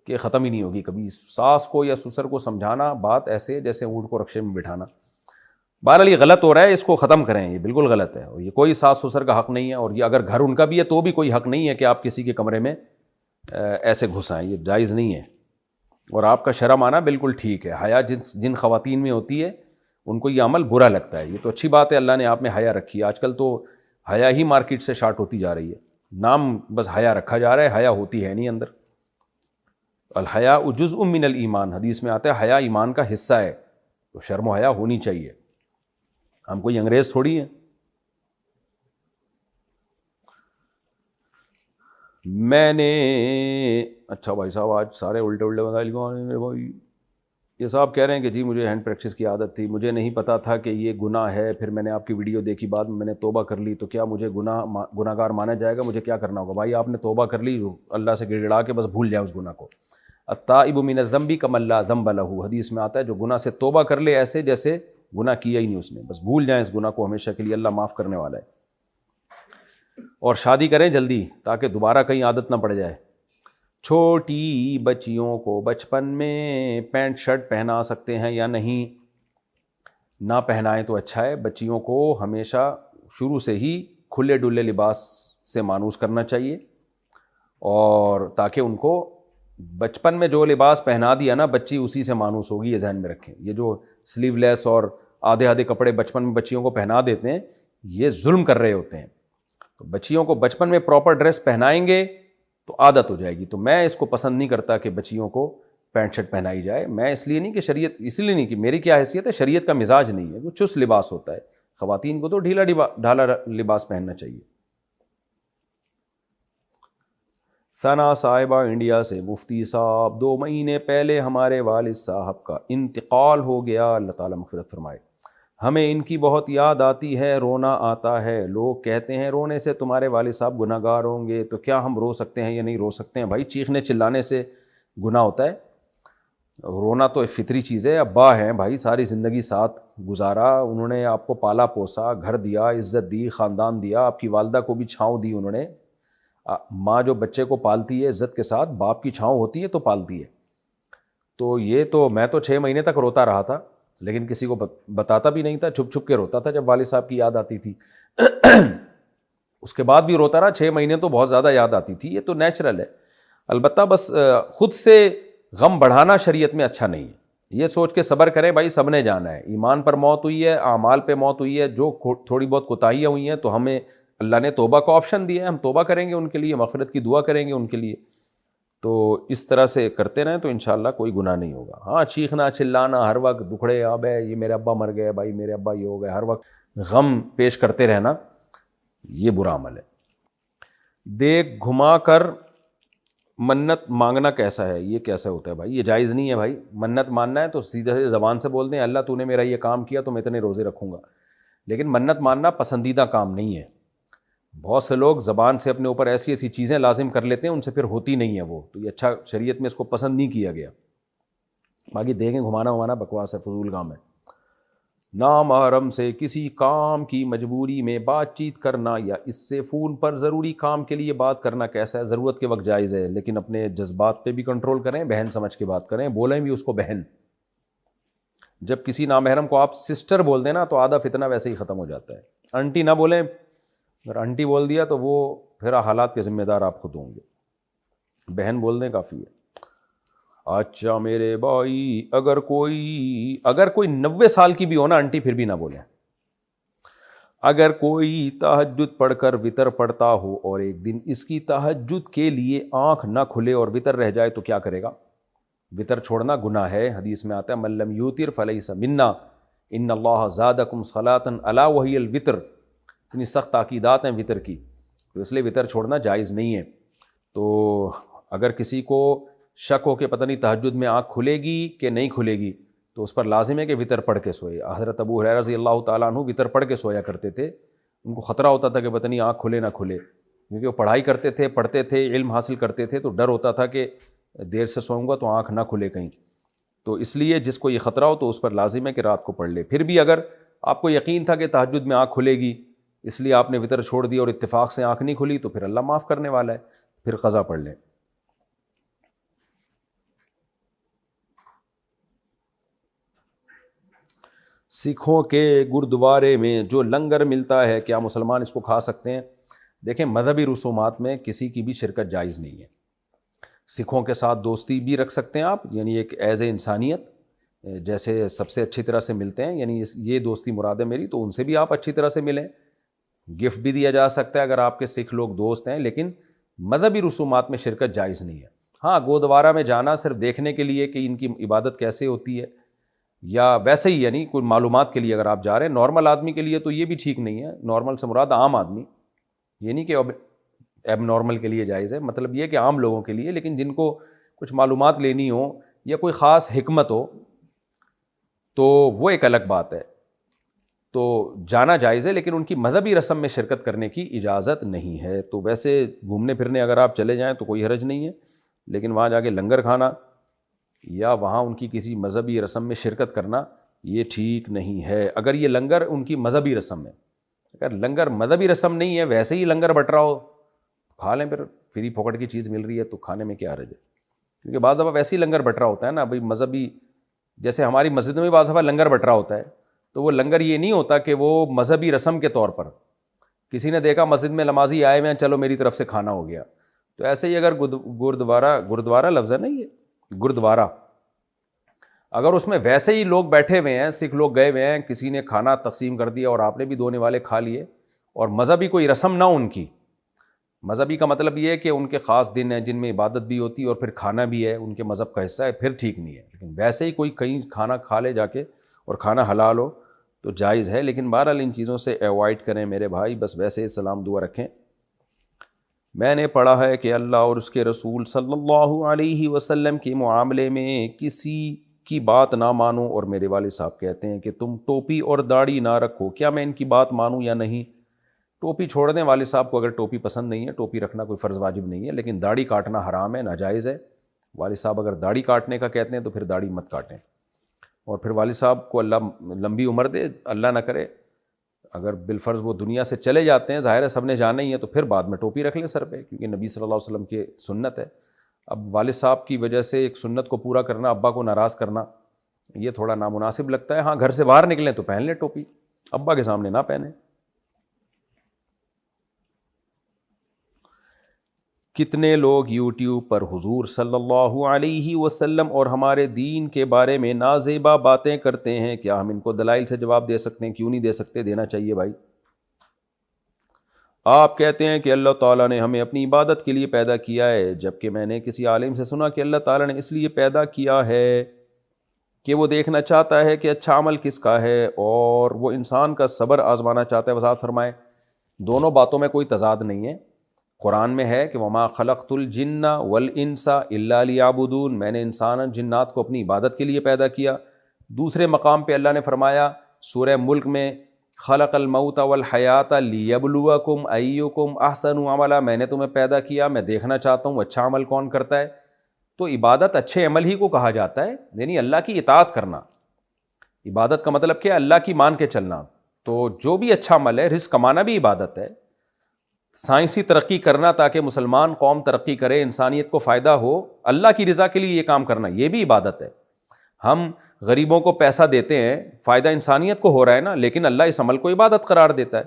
کہ ختم ہی نہیں ہوگی کبھی. ساس کو یا سسر کو سمجھانا بات ایسے جیسے اونٹ کو رکشے میں بٹھانا. بہرحال یہ غلط ہو رہا ہے, اس کو ختم کریں, یہ بالکل غلط ہے, اور یہ کوئی ساس سسر کا حق نہیں ہے, اور یہ اگر گھر ان کا بھی ہے تو بھی کوئی حق نہیں ہے کہ آپ کسی کے کمرے میں ایسے گھس آئیں, یہ جائز نہیں ہے. اور آپ کا شرم آنا بالکل ٹھیک ہے, حیا جن خواتین میں ہوتی ہے ان کو یہ عمل برا لگتا ہے. یہ تو اچھی بات ہے, اللہ نے آپ میں حیا رکھی ہے. آج کل تو حیا ہی مارکیٹ سے شارٹ ہوتی جا رہی ہے, نام بس حیا رکھا جا رہا ہے, حیا ہوتی ہے نہیں اندر. الحیاء جزء من الایمان, حدیث میں آتا ہے حیا ایمان کا حصہ ہے, تو شرم و حیا ہونی چاہیے. ہم کوئی انگریز تھوڑی ہیں. میں نے اچھا بھائی صاحب آج سارے الٹے مسائل کو میرے بھائی. یہ صاحب کہہ رہے ہیں کہ جی مجھے ہینڈ پریکٹس کی عادت تھی, مجھے نہیں پتا تھا کہ یہ گناہ ہے, پھر میں نے آپ کی ویڈیو دیکھی, بعد میں نے توبہ کر لی, تو کیا مجھے گناہ گار مانا جائے گا؟ مجھے کیا کرنا ہوگا؟ بھائی آپ نے توبہ کر لی, اللہ سے گڑ گڑا کے بس بھول جائیں اس گناہ کو. التائب من الذنب کمن لا ذنب له, حدیث میں آتا ہے جو گناہ سے توبہ کر لے ایسے جیسے گناہ کیا ہی نہیں اس نے, بس بھول جائیں اس گناہ کو ہمیشہ کے لیے, اللہ معاف کرنے والا ہے. اور شادی کریں جلدی تاکہ دوبارہ کہیں عادت نہ پڑ جائے. چھوٹی بچیوں کو بچپن میں پینٹ شرٹ پہنا سکتے ہیں یا نہیں؟ نہ پہنائیں تو اچھا ہے. بچیوں کو ہمیشہ شروع سے ہی کھلے ڈلے لباس سے مانوس کرنا چاہیے, اور تاکہ ان کو بچپن میں جو لباس پہنا دیا نا بچی اسی سے مانوس ہوگی, یہ ذہن میں رکھیں. یہ جو سلیو لیس اور آدھے آدھے کپڑے بچپن میں بچیوں کو پہنا دیتے ہیں, یہ ظلم کر رہے ہوتے ہیں. تو بچیوں کو بچپن میں پراپر ڈریس پہنائیں گے تو عادت ہو جائے گی. تو میں اس کو پسند نہیں کرتا کہ بچیوں کو پینٹ شرٹ پہنائی جائے. میں اس لیے نہیں کہ شریعت, اس لیے نہیں کہ میری کیا حیثیت ہے, شریعت کا مزاج نہیں ہے, وہ چست لباس ہوتا ہے. خواتین کو تو ڈھیلا ڈھالا لباس پہننا چاہیے. ثنا صاحبہ انڈیا سے, مفتی صاحب 2 مہینے پہلے ہمارے والد صاحب کا انتقال ہو گیا, اللہ تعالیٰ مغفرت فرمائے. ہمیں ان کی بہت یاد آتی ہے, رونا آتا ہے. لوگ کہتے ہیں رونے سے تمہارے والد صاحب گناہ گار ہوں گے, تو کیا ہم رو سکتے ہیں یا نہیں رو سکتے ہیں؟ بھائی چیخنے چلانے سے گناہ ہوتا ہے؟ رونا تو ایک فطری چیز ہے. ابا ہیں بھائی, ساری زندگی ساتھ گزارا, انہوں نے آپ کو پالا پوسا, گھر دیا, عزت دی, خاندان دیا, آپ کی والدہ کو بھی چھاؤں دی انہوں نے. ماں جو بچے کو پالتی ہے عزت کے ساتھ, باپ کی چھاؤں ہوتی ہے تو پالتی ہے. تو یہ تو میں تو 6 مہینے تک روتا رہا تھا, لیکن کسی کو بتاتا بھی نہیں تھا, چھپ چھپ کے روتا تھا جب والد صاحب کی یاد آتی تھی. اس کے بعد بھی روتا رہا 6 مہینے, تو بہت زیادہ یاد آتی تھی. یہ تو نیچرل ہے. البتہ بس خود سے غم بڑھانا شریعت میں اچھا نہیں ہے. یہ سوچ کے صبر کریں بھائی سب نے جانا ہے, ایمان پر موت ہوئی ہے, اعمال پہ موت ہوئی ہے, جو تھوڑی بہت کوتاہیاں ہوئی ہیں تو ہمیں اللہ نے توبہ کا آپشن دیا ہے, ہم توبہ کریں گے ان کے لیے, مغفرت کی دعا کریں گے ان کے لیے. تو اس طرح سے کرتے رہیں تو انشاءاللہ کوئی گناہ نہیں ہوگا. ہاں چیخنا چلانا ہر وقت, دکھڑے اب ہے یہ میرے ابا مر گئے, بھائی میرے ابا یہ ہو گئے, ہر وقت غم پیش کرتے رہنا, یہ برا عمل ہے. دیکھ گھما کر منت مانگنا کیسا ہے؟ یہ کیسا ہوتا ہے بھائی؟ یہ جائز نہیں ہے بھائی. منت ماننا ہے تو سیدھے زبان سے بول دیں اللہ تو نے میرا یہ کام کیا تو میں اتنے روزے رکھوں گا, لیکن منت ماننا پسندیدہ کام نہیں ہے. بہت سے لوگ زبان سے اپنے اوپر ایسی ایسی چیزیں لازم کر لیتے ہیں, ان سے پھر ہوتی نہیں ہے وہ, تو یہ اچھا شریعت میں اس کو پسند نہیں کیا گیا. باقی دیکھیں گھمانا ومانا بکواس ہے, فضول کام ہے. نامحرم سے کسی کام کی مجبوری میں بات چیت کرنا یا اس سے فون پر ضروری کام کے لیے بات کرنا کیسا ہے؟ ضرورت کے وقت جائز ہے, لیکن اپنے جذبات پہ بھی کنٹرول کریں, بہن سمجھ کے بات کریں, بولیں بھی اس کو بہن. جب کسی نامحرم کو آپ سسٹر بول دیں نا تو آدھا فتنہ ویسے ہی ختم ہو جاتا ہے. آنٹی نہ بولیں, اگر آنٹی بول دیا تو وہ پھر حالات کے ذمہ دار آپ خود ہوں گے. بہن بول دیں کافی ہے. اچھا میرے بھائی, اگر کوئی 90 سال کی بھی ہو نا آنٹی, پھر بھی نہ بولیں. اگر کوئی تہجد پڑھ کر وطر پڑھتا ہو اور ایک دن اس کی تہجد کے لیے آنکھ نہ کھلے اور وطر رہ جائے تو کیا کرے گا؟ وطر چھوڑنا گناہ ہے. حدیث میں آتا ہے من لم یوتر فلیس منا, ان اللہ زادکم صلاۃ الا وہی الوطر. اتنی سخت تاکیدات ہیں وطر کی, تو اس لیے وطر چھوڑنا جائز نہیں ہے. تو اگر کسی کو شک ہو کہ پتہ نہیں تہجد میں آنکھ کھلے گی کہ نہیں کھلے گی, تو اس پر لازم ہے کہ وطر پڑھ کے سوئے. حضرت ابو ہریرہ رضی اللہ تعالیٰ عنہ وطر پڑھ کے سویا کرتے تھے. ان کو خطرہ ہوتا تھا کہ پتہ نہیں آنکھ کھلے نہ کھلے, کیونکہ وہ پڑھائی کرتے تھے, پڑھتے تھے, علم حاصل کرتے تھے, تو ڈر ہوتا تھا کہ دیر سے سوؤں گا تو آنکھ نہ کھلے کہیں. تو اس لیے جس کو یہ خطرہ ہو تو اس پر لازم ہے کہ رات کو پڑھ لے. پھر بھی اگر آپ کو یقین تھا کہ تہجد میں آنکھ کھلے گی, اس لیے آپ نے وطر چھوڑ دی اور اتفاق سے آنکھ نہیں کھلی, تو پھر اللہ معاف کرنے والا ہے, پھر قضا پڑھ لیں. سکھوں کے گردوارے میں جو لنگر ملتا ہے کیا مسلمان اس کو کھا سکتے ہیں؟ دیکھیں مذہبی رسومات میں کسی کی بھی شرکت جائز نہیں ہے. سکھوں کے ساتھ دوستی بھی رکھ سکتے ہیں آپ, یعنی ایک ایز اے انسانیت, جیسے سب سے اچھی طرح سے ملتے ہیں، یعنی یہ دوستی مراد ہے میری، تو ان سے بھی آپ اچھی طرح سے ملیں. گفٹ بھی دیا جا سکتا ہے اگر آپ کے سکھ لوگ دوست ہیں، لیکن مذہبی رسومات میں شرکت جائز نہیں ہے. ہاں، گودوارا میں جانا صرف دیکھنے کے لیے کہ ان کی عبادت کیسے ہوتی ہے، یا ویسے ہی یعنی کوئی معلومات کے لیے اگر آپ جا رہے ہیں، نارمل آدمی کے لیے تو یہ بھی ٹھیک نہیں ہے. نارمل سے مراد عام آدمی، یہ نہیں کہ ایب نارمل کے لیے جائز ہے، مطلب یہ کہ عام لوگوں کے لیے. لیکن جن کو کچھ معلومات لینی ہو یا کوئی خاص حکمت ہو تو وہ ایک الگ بات ہے، تو جانا جائز ہے، لیکن ان کی مذہبی رسم میں شرکت کرنے کی اجازت نہیں ہے. تو ویسے گھومنے پھرنے اگر آپ چلے جائیں تو کوئی حرج نہیں ہے، لیکن وہاں جا کے لنگر کھانا یا وہاں ان کی کسی مذہبی رسم میں شرکت کرنا یہ ٹھیک نہیں ہے. اگر یہ لنگر ان کی مذہبی رسم ہے، اگر لنگر مذہبی رسم نہیں ہے، ویسے ہی لنگر بٹ رہا ہو کھا لیں، پھر فری پھوکٹ کی چیز مل رہی ہے تو کھانے میں کیا حرج ہے. کیونکہ بعض دفعہ ویسے ہی لنگر بٹ رہا ہوتا ہے نا بھائی، مذہبی جیسے ہماری مسجد میں بعض دفعہ لنگر بٹ رہا ہوتا ہے، تو وہ لنگر یہ نہیں ہوتا کہ وہ مذہبی رسم کے طور پر کسی نے دیکھا مسجد میں نمازی آئے ہوئے ہیں، چلو میری طرف سے کھانا ہو گیا. تو ایسے ہی اگر گردوارا لفظ ہے نا، یہ گردوارا، اگر اس میں ویسے ہی لوگ بیٹھے ہوئے ہیں، سکھ لوگ گئے ہوئے ہیں، کسی نے کھانا تقسیم کر دیا اور آپ نے بھی دونے والے کھا لیے، اور مذہبی کوئی رسم نہ ان کی، مذہبی کا مطلب یہ ہے کہ ان کے خاص دن ہیں جن میں عبادت بھی ہوتی ہے اور پھر کھانا بھی ہے، ان کے مذہب کا حصہ ہے، پھر ٹھیک نہیں ہے. لیکن ویسے ہی کوئی کہیں کھانا کھا لے جا کے اور کھانا حلال ہو تو جائز ہے. لیکن بہرحال ان چیزوں سے ایوائڈ کریں میرے بھائی، بس ویسے ہی سلام دعا رکھیں. میں نے پڑھا ہے کہ اللہ اور اس کے رسول صلی اللہ علیہ وسلم کے معاملے میں کسی کی بات نہ مانو، اور میرے والد صاحب کہتے ہیں کہ تم ٹوپی اور داڑھی نہ رکھو، کیا میں ان کی بات مانوں یا نہیں؟ ٹوپی چھوڑ دیں، والد صاحب کو اگر ٹوپی پسند نہیں ہے، ٹوپی رکھنا کوئی فرض واجب نہیں ہے، لیکن داڑھی کاٹنا حرام ہے، ناجائز ہے. والد صاحب اگر داڑھی کاٹنے کا کہتے ہیں تو پھر داڑھی مت کاٹیں. اور پھر والد صاحب کو اللہ لمبی عمر دے، اللہ نہ کرے اگر بالفرض وہ دنیا سے چلے جاتے ہیں، ظاہر ہے سب نے جانا ہی ہے، تو پھر بعد میں ٹوپی رکھ لیں سر پہ، کیونکہ نبی صلی اللہ علیہ وسلم کی سنت ہے. اب والد صاحب کی وجہ سے ایک سنت کو پورا کرنا، ابا کو ناراض کرنا، یہ تھوڑا نامناسب لگتا ہے. ہاں، گھر سے باہر نکلیں تو پہن لیں ٹوپی، ابا کے سامنے نہ پہنیں. کتنے لوگ یوٹیوب پر حضور صلی اللہ علیہ وسلم اور ہمارے دین کے بارے میں نازیبا باتیں کرتے ہیں، کیا ہم ان کو دلائل سے جواب دے سکتے ہیں؟ کیوں نہیں دے سکتے؟ دینا چاہیے بھائی. آپ کہتے ہیں کہ اللہ تعالیٰ نے ہمیں اپنی عبادت کے لیے پیدا کیا ہے، جبکہ میں نے کسی عالم سے سنا کہ اللہ تعالیٰ نے اس لیے پیدا کیا ہے کہ وہ دیکھنا چاہتا ہے کہ اچھا عمل کس کا ہے، اور وہ انسان کا صبر آزمانا چاہتا ہے. وضاحت فرمائیں. دونوں باتوں میں کوئی تضاد نہیں ہے. قرآن میں ہے کہ وما خلقت الجن والانس الا لیعبدون، میں نے انسان اور جنات کو اپنی عبادت کے لیے پیدا کیا. دوسرے مقام پہ اللہ نے فرمایا سورہ ملک میں خلق الموت والحیات لیبلوکم ایکم احسن عملا، میں نے تمہیں پیدا کیا، میں دیکھنا چاہتا ہوں اچھا عمل کون کرتا ہے. تو عبادت اچھے عمل ہی کو کہا جاتا ہے، یعنی اللہ کی اطاعت کرنا. عبادت کا مطلب کیا ہے؟ اللہ کی مان کے چلنا. تو جو بھی اچھا عمل ہے، رزق کمانا بھی عبادت ہے، سائنسی ترقی کرنا تاکہ مسلمان قوم ترقی کرے، انسانیت کو فائدہ ہو، اللہ کی رضا کے لیے یہ کام کرنا، یہ بھی عبادت ہے. ہم غریبوں کو پیسہ دیتے ہیں، فائدہ انسانیت کو ہو رہا ہے نا، لیکن اللہ اس عمل کو عبادت قرار دیتا ہے.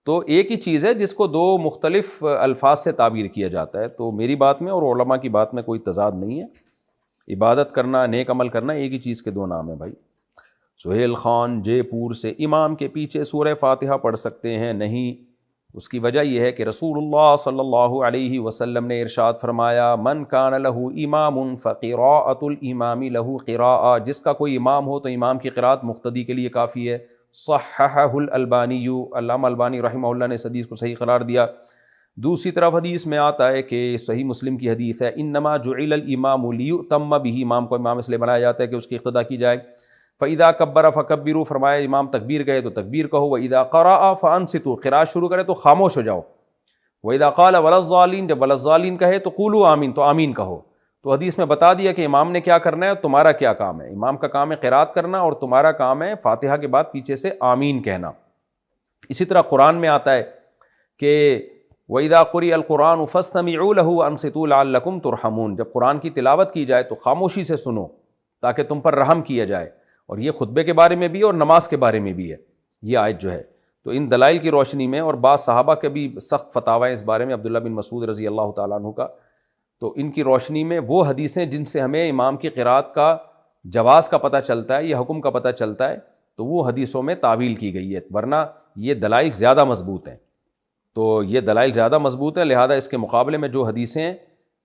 تو ایک ہی چیز ہے جس کو دو مختلف الفاظ سے تعبیر کیا جاتا ہے. تو میری بات میں اور علماء کی بات میں کوئی تضاد نہیں ہے. عبادت کرنا، نیک عمل کرنا ایک ہی چیز کے دو نام ہیں بھائی. سہیل خان جے پور سے، امام کے پیچھے سورہ فاتحہ پڑھ سکتے ہیں؟ نہیں. اس کی وجہ یہ ہے کہ رسول اللہ صلی اللہ علیہ وسلم نے ارشاد فرمایا من کان لہ امام فقراءۃ الامام لہ قراءۃ، جس کا کوئی امام ہو تو امام کی قراءت مقتدی کے لیے کافی ہے. صححہ الالبانی، علامہ البانی رحمہ اللہ نے اس حدیث کو صحیح قرار دیا. دوسری طرف حدیث میں آتا ہے کہ صحیح مسلم کی حدیث ہے انما جعل الامام لیؤتم بہ، امام کو امام اس لیے بنایا جاتا ہے کہ اس کی اقتداء کی جائے. فَإِذَا كَبَّرَ فَكَبِّرُوا، فرمایا امام تکبیر کہے تو تکبیر کہو. وَإِذَا قَرَأَ فَأَنصِتُوا، قراءت شروع کرے تو خاموش ہو جاؤ. وَإِذَا قَالَ وَلَا الضَّالِّينَ، جب وَلَا الضَّالِّينَ کہے تو قُولُوا آمین، تو آمین کہو. تو حدیث میں بتا دیا کہ امام نے کیا کرنا ہے، تمہارا کیا کام ہے. امام کا کام ہے قراءت کرنا، اور تمہارا کام ہے فاتحہ کے بعد پیچھے سے آمین کہنا. اسی طرح قرآن میں آتا ہے کہ وَإِذَا قُرِئَ الْقُرْآنُ فَاسْتَمِعُوا لَهُ وَأَنصِتُوا لَعَلَّكُمْ تُرْحَمُونَ، جب قرآن کی تلاوت کی جائے تو خاموشی سے سنو تاکہ تم پر رحم کیا جائے. اور یہ خطبے کے بارے میں بھی اور نماز کے بارے میں بھی ہے یہ آیت جو ہے. تو ان دلائل کی روشنی میں، اور بعض صحابہ کے بھی سخت فتاوی اس بارے میں، عبداللہ بن مسعود رضی اللہ تعالیٰ عنہ کا، تو ان کی روشنی میں وہ حدیثیں جن سے ہمیں امام کی قراءت کا جواز کا پتہ چلتا ہے یا حکم کا پتہ چلتا ہے تو وہ حدیثوں میں تعویل کی گئی ہے، ورنہ یہ دلائل زیادہ مضبوط ہیں. تو یہ دلائل زیادہ مضبوط ہیں، لہذا اس کے مقابلے میں جو حدیثیں ہیں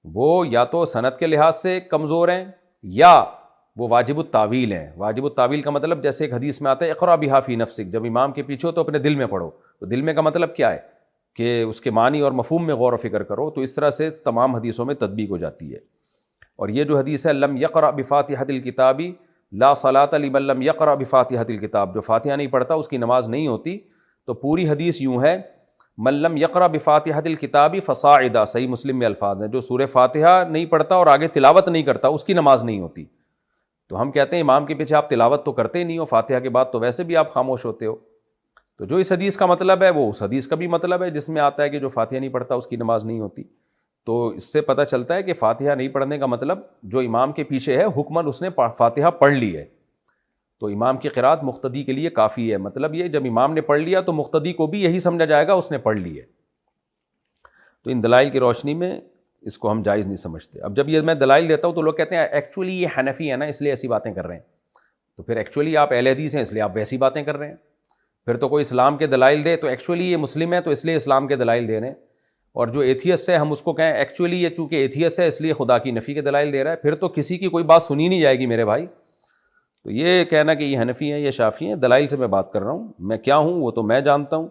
وہ یا تو سند کے لحاظ سے کمزور ہیں یا وہ واجب التاویل ہیں. واجب التاویل کا مطلب جیسے ایک حدیث میں آتا ہے اقرا بہا فی نفسک، جب امام کے پیچھے ہو تو اپنے دل میں پڑھو. تو دل میں کا مطلب کیا ہے کہ اس کے معنی اور مفہوم میں غور و فکر کرو. تو اس طرح سے تمام حدیثوں میں تطبیق ہو جاتی ہے. اور یہ جو حدیث ہے لم یقرأ بفاتحۃ الکتاب لا صلاۃ لمن لم یقرأ بفاتحۃ الکتاب، جو فاتحہ نہیں پڑھتا اس کی نماز نہیں ہوتی. تو پوری حدیث یوں ہے من لم یقرأ بفاتحۃ الکتاب فصاعدا، صحیح مسلم میں الفاظ ہیں، جو سورہ فاتحہ نہیں پڑھتا اور آگے تلاوت نہیں کرتا اس کی نماز نہیں ہوتی. تو ہم کہتے ہیں امام کے پیچھے آپ تلاوت تو کرتے ہی نہیں ہو، فاتحہ کے بعد تو ویسے بھی آپ خاموش ہوتے ہو. تو جو اس حدیث کا مطلب ہے وہ اس حدیث کا بھی مطلب ہے جس میں آتا ہے کہ جو فاتحہ نہیں پڑھتا اس کی نماز نہیں ہوتی. تو اس سے پتہ چلتا ہے کہ فاتحہ نہیں پڑھنے کا مطلب جو امام کے پیچھے ہے حکماً اس نے فاتحہ پڑھ لی ہے. تو امام کی قرات مقتدی کے لیے کافی ہے. مطلب یہ جب امام نے پڑھ لیا تو مقتدی کو بھی یہی سمجھا جائے گا اس نے پڑھ لی ہے. تو ان دلائل کی روشنی میں اس کو ہم جائز نہیں سمجھتے. اب جب یہ میں دلائل دیتا ہوں تو لوگ کہتے ہیں ایکچولی یہ حنفی ہے نا اس لیے ایسی باتیں کر رہے ہیں. تو پھر ایکچولی آپ اہل حدیث ہیں اس لیے آپ ویسی باتیں کر رہے ہیں. پھر تو کوئی اسلام کے دلائل دے تو ایکچولی یہ مسلم ہے تو اس لیے اسلام کے دلائل دے رہے ہیں. اور جو ایتھیسٹ ہے ہم اس کو کہیں ایکچولی یہ چونکہ ایتھیسٹ ہے اس لیے خدا کی نفی کے دلائل دے رہا ہے. پھر تو کسی کی کوئی بات سنی نہیں جائے گی میرے بھائی. تو یہ کہنا کہ یہ حنفی ہیں یہ شافعی ہیں، دلائل سے میں بات کر رہا ہوں. میں کیا ہوں وہ تو میں جانتا ہوں.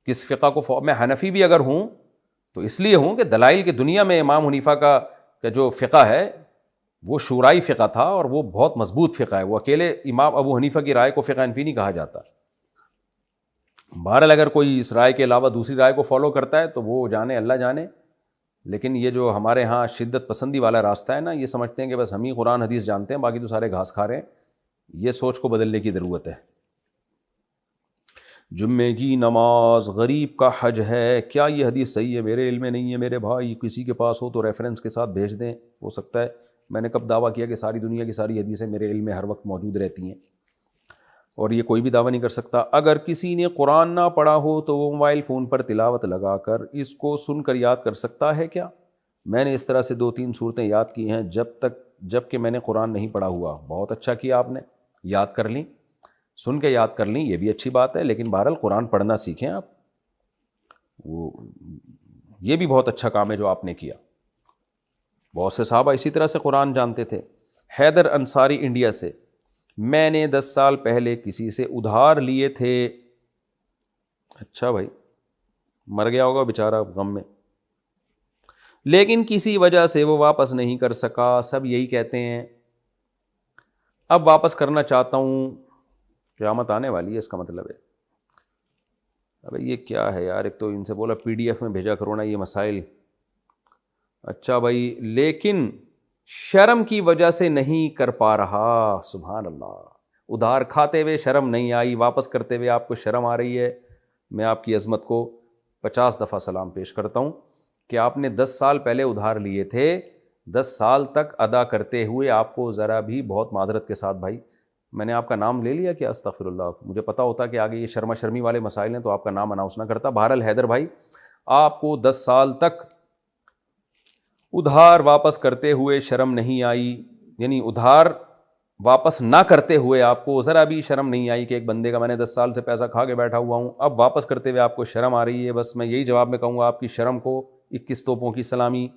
کس فقہ کو میں حنفی بھی اگر ہوں تو اس لیے ہوں کہ دلائل کی دنیا میں امام حنیفہ کا جو فقہ ہے وہ شورائی فقہ تھا اور وہ بہت مضبوط فقہ ہے. وہ اکیلے امام ابو حنیفہ کی رائے کو فقہ حنفی نہیں کہا جاتا. بہرحال اگر کوئی اس رائے کے علاوہ دوسری رائے کو فالو کرتا ہے تو وہ جانے اللہ جانے. لیکن یہ جو ہمارے ہاں شدت پسندی والا راستہ ہے نا، یہ سمجھتے ہیں کہ بس ہم ہی قرآن حدیث جانتے ہیں باقی تو سارے گھاس کھا رہے ہیں. یہ سوچ کو بدلنے کی ضرورت ہے. جمعے کی نماز غریب کا حج ہے، کیا یہ حدیث صحیح ہے؟ میرے علم میں نہیں ہے میرے بھائی، کسی کے پاس ہو تو ریفرنس کے ساتھ بھیج دیں. ہو سکتا ہے میں نے کب دعویٰ کیا کہ ساری دنیا کی ساری حدیثیں میرے علم میں ہر وقت موجود رہتی ہیں، اور یہ کوئی بھی دعویٰ نہیں کر سکتا. اگر کسی نے قرآن نہ پڑھا ہو تو وہ موبائل فون پر تلاوت لگا کر اس کو سن کر یاد کر سکتا ہے کیا؟ میں نے اس طرح سے 2-3 صورتیں یاد کی ہیں جب کہ میں نے قرآن نہیں پڑھا ہوا. بہت اچھا کیا آپ نے، یاد کر لیں، سن کے یاد کر لیں، یہ بھی اچھی بات ہے. لیکن بہرحال قرآن پڑھنا سیکھیں آپ. یہ بھی بہت اچھا کام ہے جو آپ نے کیا. بہت سے صحابہ اسی طرح سے قرآن جانتے تھے. حیدر انصاری انڈیا سے، میں نے 10 سال پہلے کسی سے ادھار لیے تھے. اچھا بھائی، مر گیا ہوگا بیچارہ غم میں، لیکن کسی وجہ سے وہ واپس نہیں کر سکا. سب یہی کہتے ہیں. اب واپس کرنا چاہتا ہوں. قیامت آنے والی ہے اس کا مطلب ہے. ابے یہ کیا ہے یار، ایک تو ان سے بولا PDF میں بھیجا کرو نا یہ مسائل. اچھا بھائی، لیکن شرم کی وجہ سے نہیں کر پا رہا. سبحان اللہ. ادھار کھاتے ہوئے شرم نہیں آئی، واپس کرتے ہوئے آپ کو شرم آ رہی ہے. میں آپ کی عظمت کو 50 دفعہ سلام پیش کرتا ہوں کہ آپ نے 10 سال پہلے ادھار لیے تھے. 10 سال تک ادا کرتے ہوئے آپ کو ذرا بھی، بہت معذرت کے ساتھ بھائی، میں نے آپ کا نام لے لیا کیا؟ استغفر اللہ. مجھے پتا ہوتا کہ آگے یہ شرما شرمی والے مسائل ہیں تو آپ کا نام اناؤنس نہ کرتا. بہرحال حیدر بھائی، آپ کو 10 سال تک ادھار واپس کرتے ہوئے شرم نہیں آئی، یعنی ادھار واپس نہ کرتے ہوئے آپ کو ذرا بھی شرم نہیں آئی کہ ایک بندے کا میں نے 10 سال سے پیسہ کھا کے بیٹھا ہوا ہوں، اب واپس کرتے ہوئے آپ کو شرم آ رہی ہے. بس میں یہی جواب میں کہوں گا، آپ کی شرم کو 21 توپوں کی سلامی.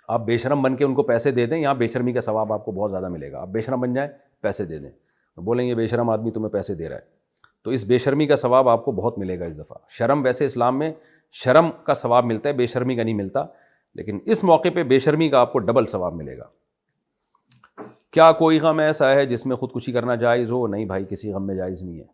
آپ بے شرم بن کے ان کو پیسے دے دیں، یہاں بے شرمی کا ثواب آپ کو بہت زیادہ ملے گا. آپ بے شرم بن جائیں، پیسے دے دیں، بولیں یہ بے شرم آدمی تمہیں پیسے دے رہا ہے، تو اس بے شرمی کا ثواب آپ کو بہت ملے گا اس دفعہ. شرم ویسے اسلام میں شرم کا ثواب ملتا ہے، بے شرمی کا نہیں ملتا، لیکن اس موقع پہ بے شرمی کا آپ کو ڈبل ثواب ملے گا. کیا کوئی غم ایسا ہے جس میں خودکشی کرنا جائز ہو؟ نہیں بھائی، کسی غم میں جائز نہیں ہے.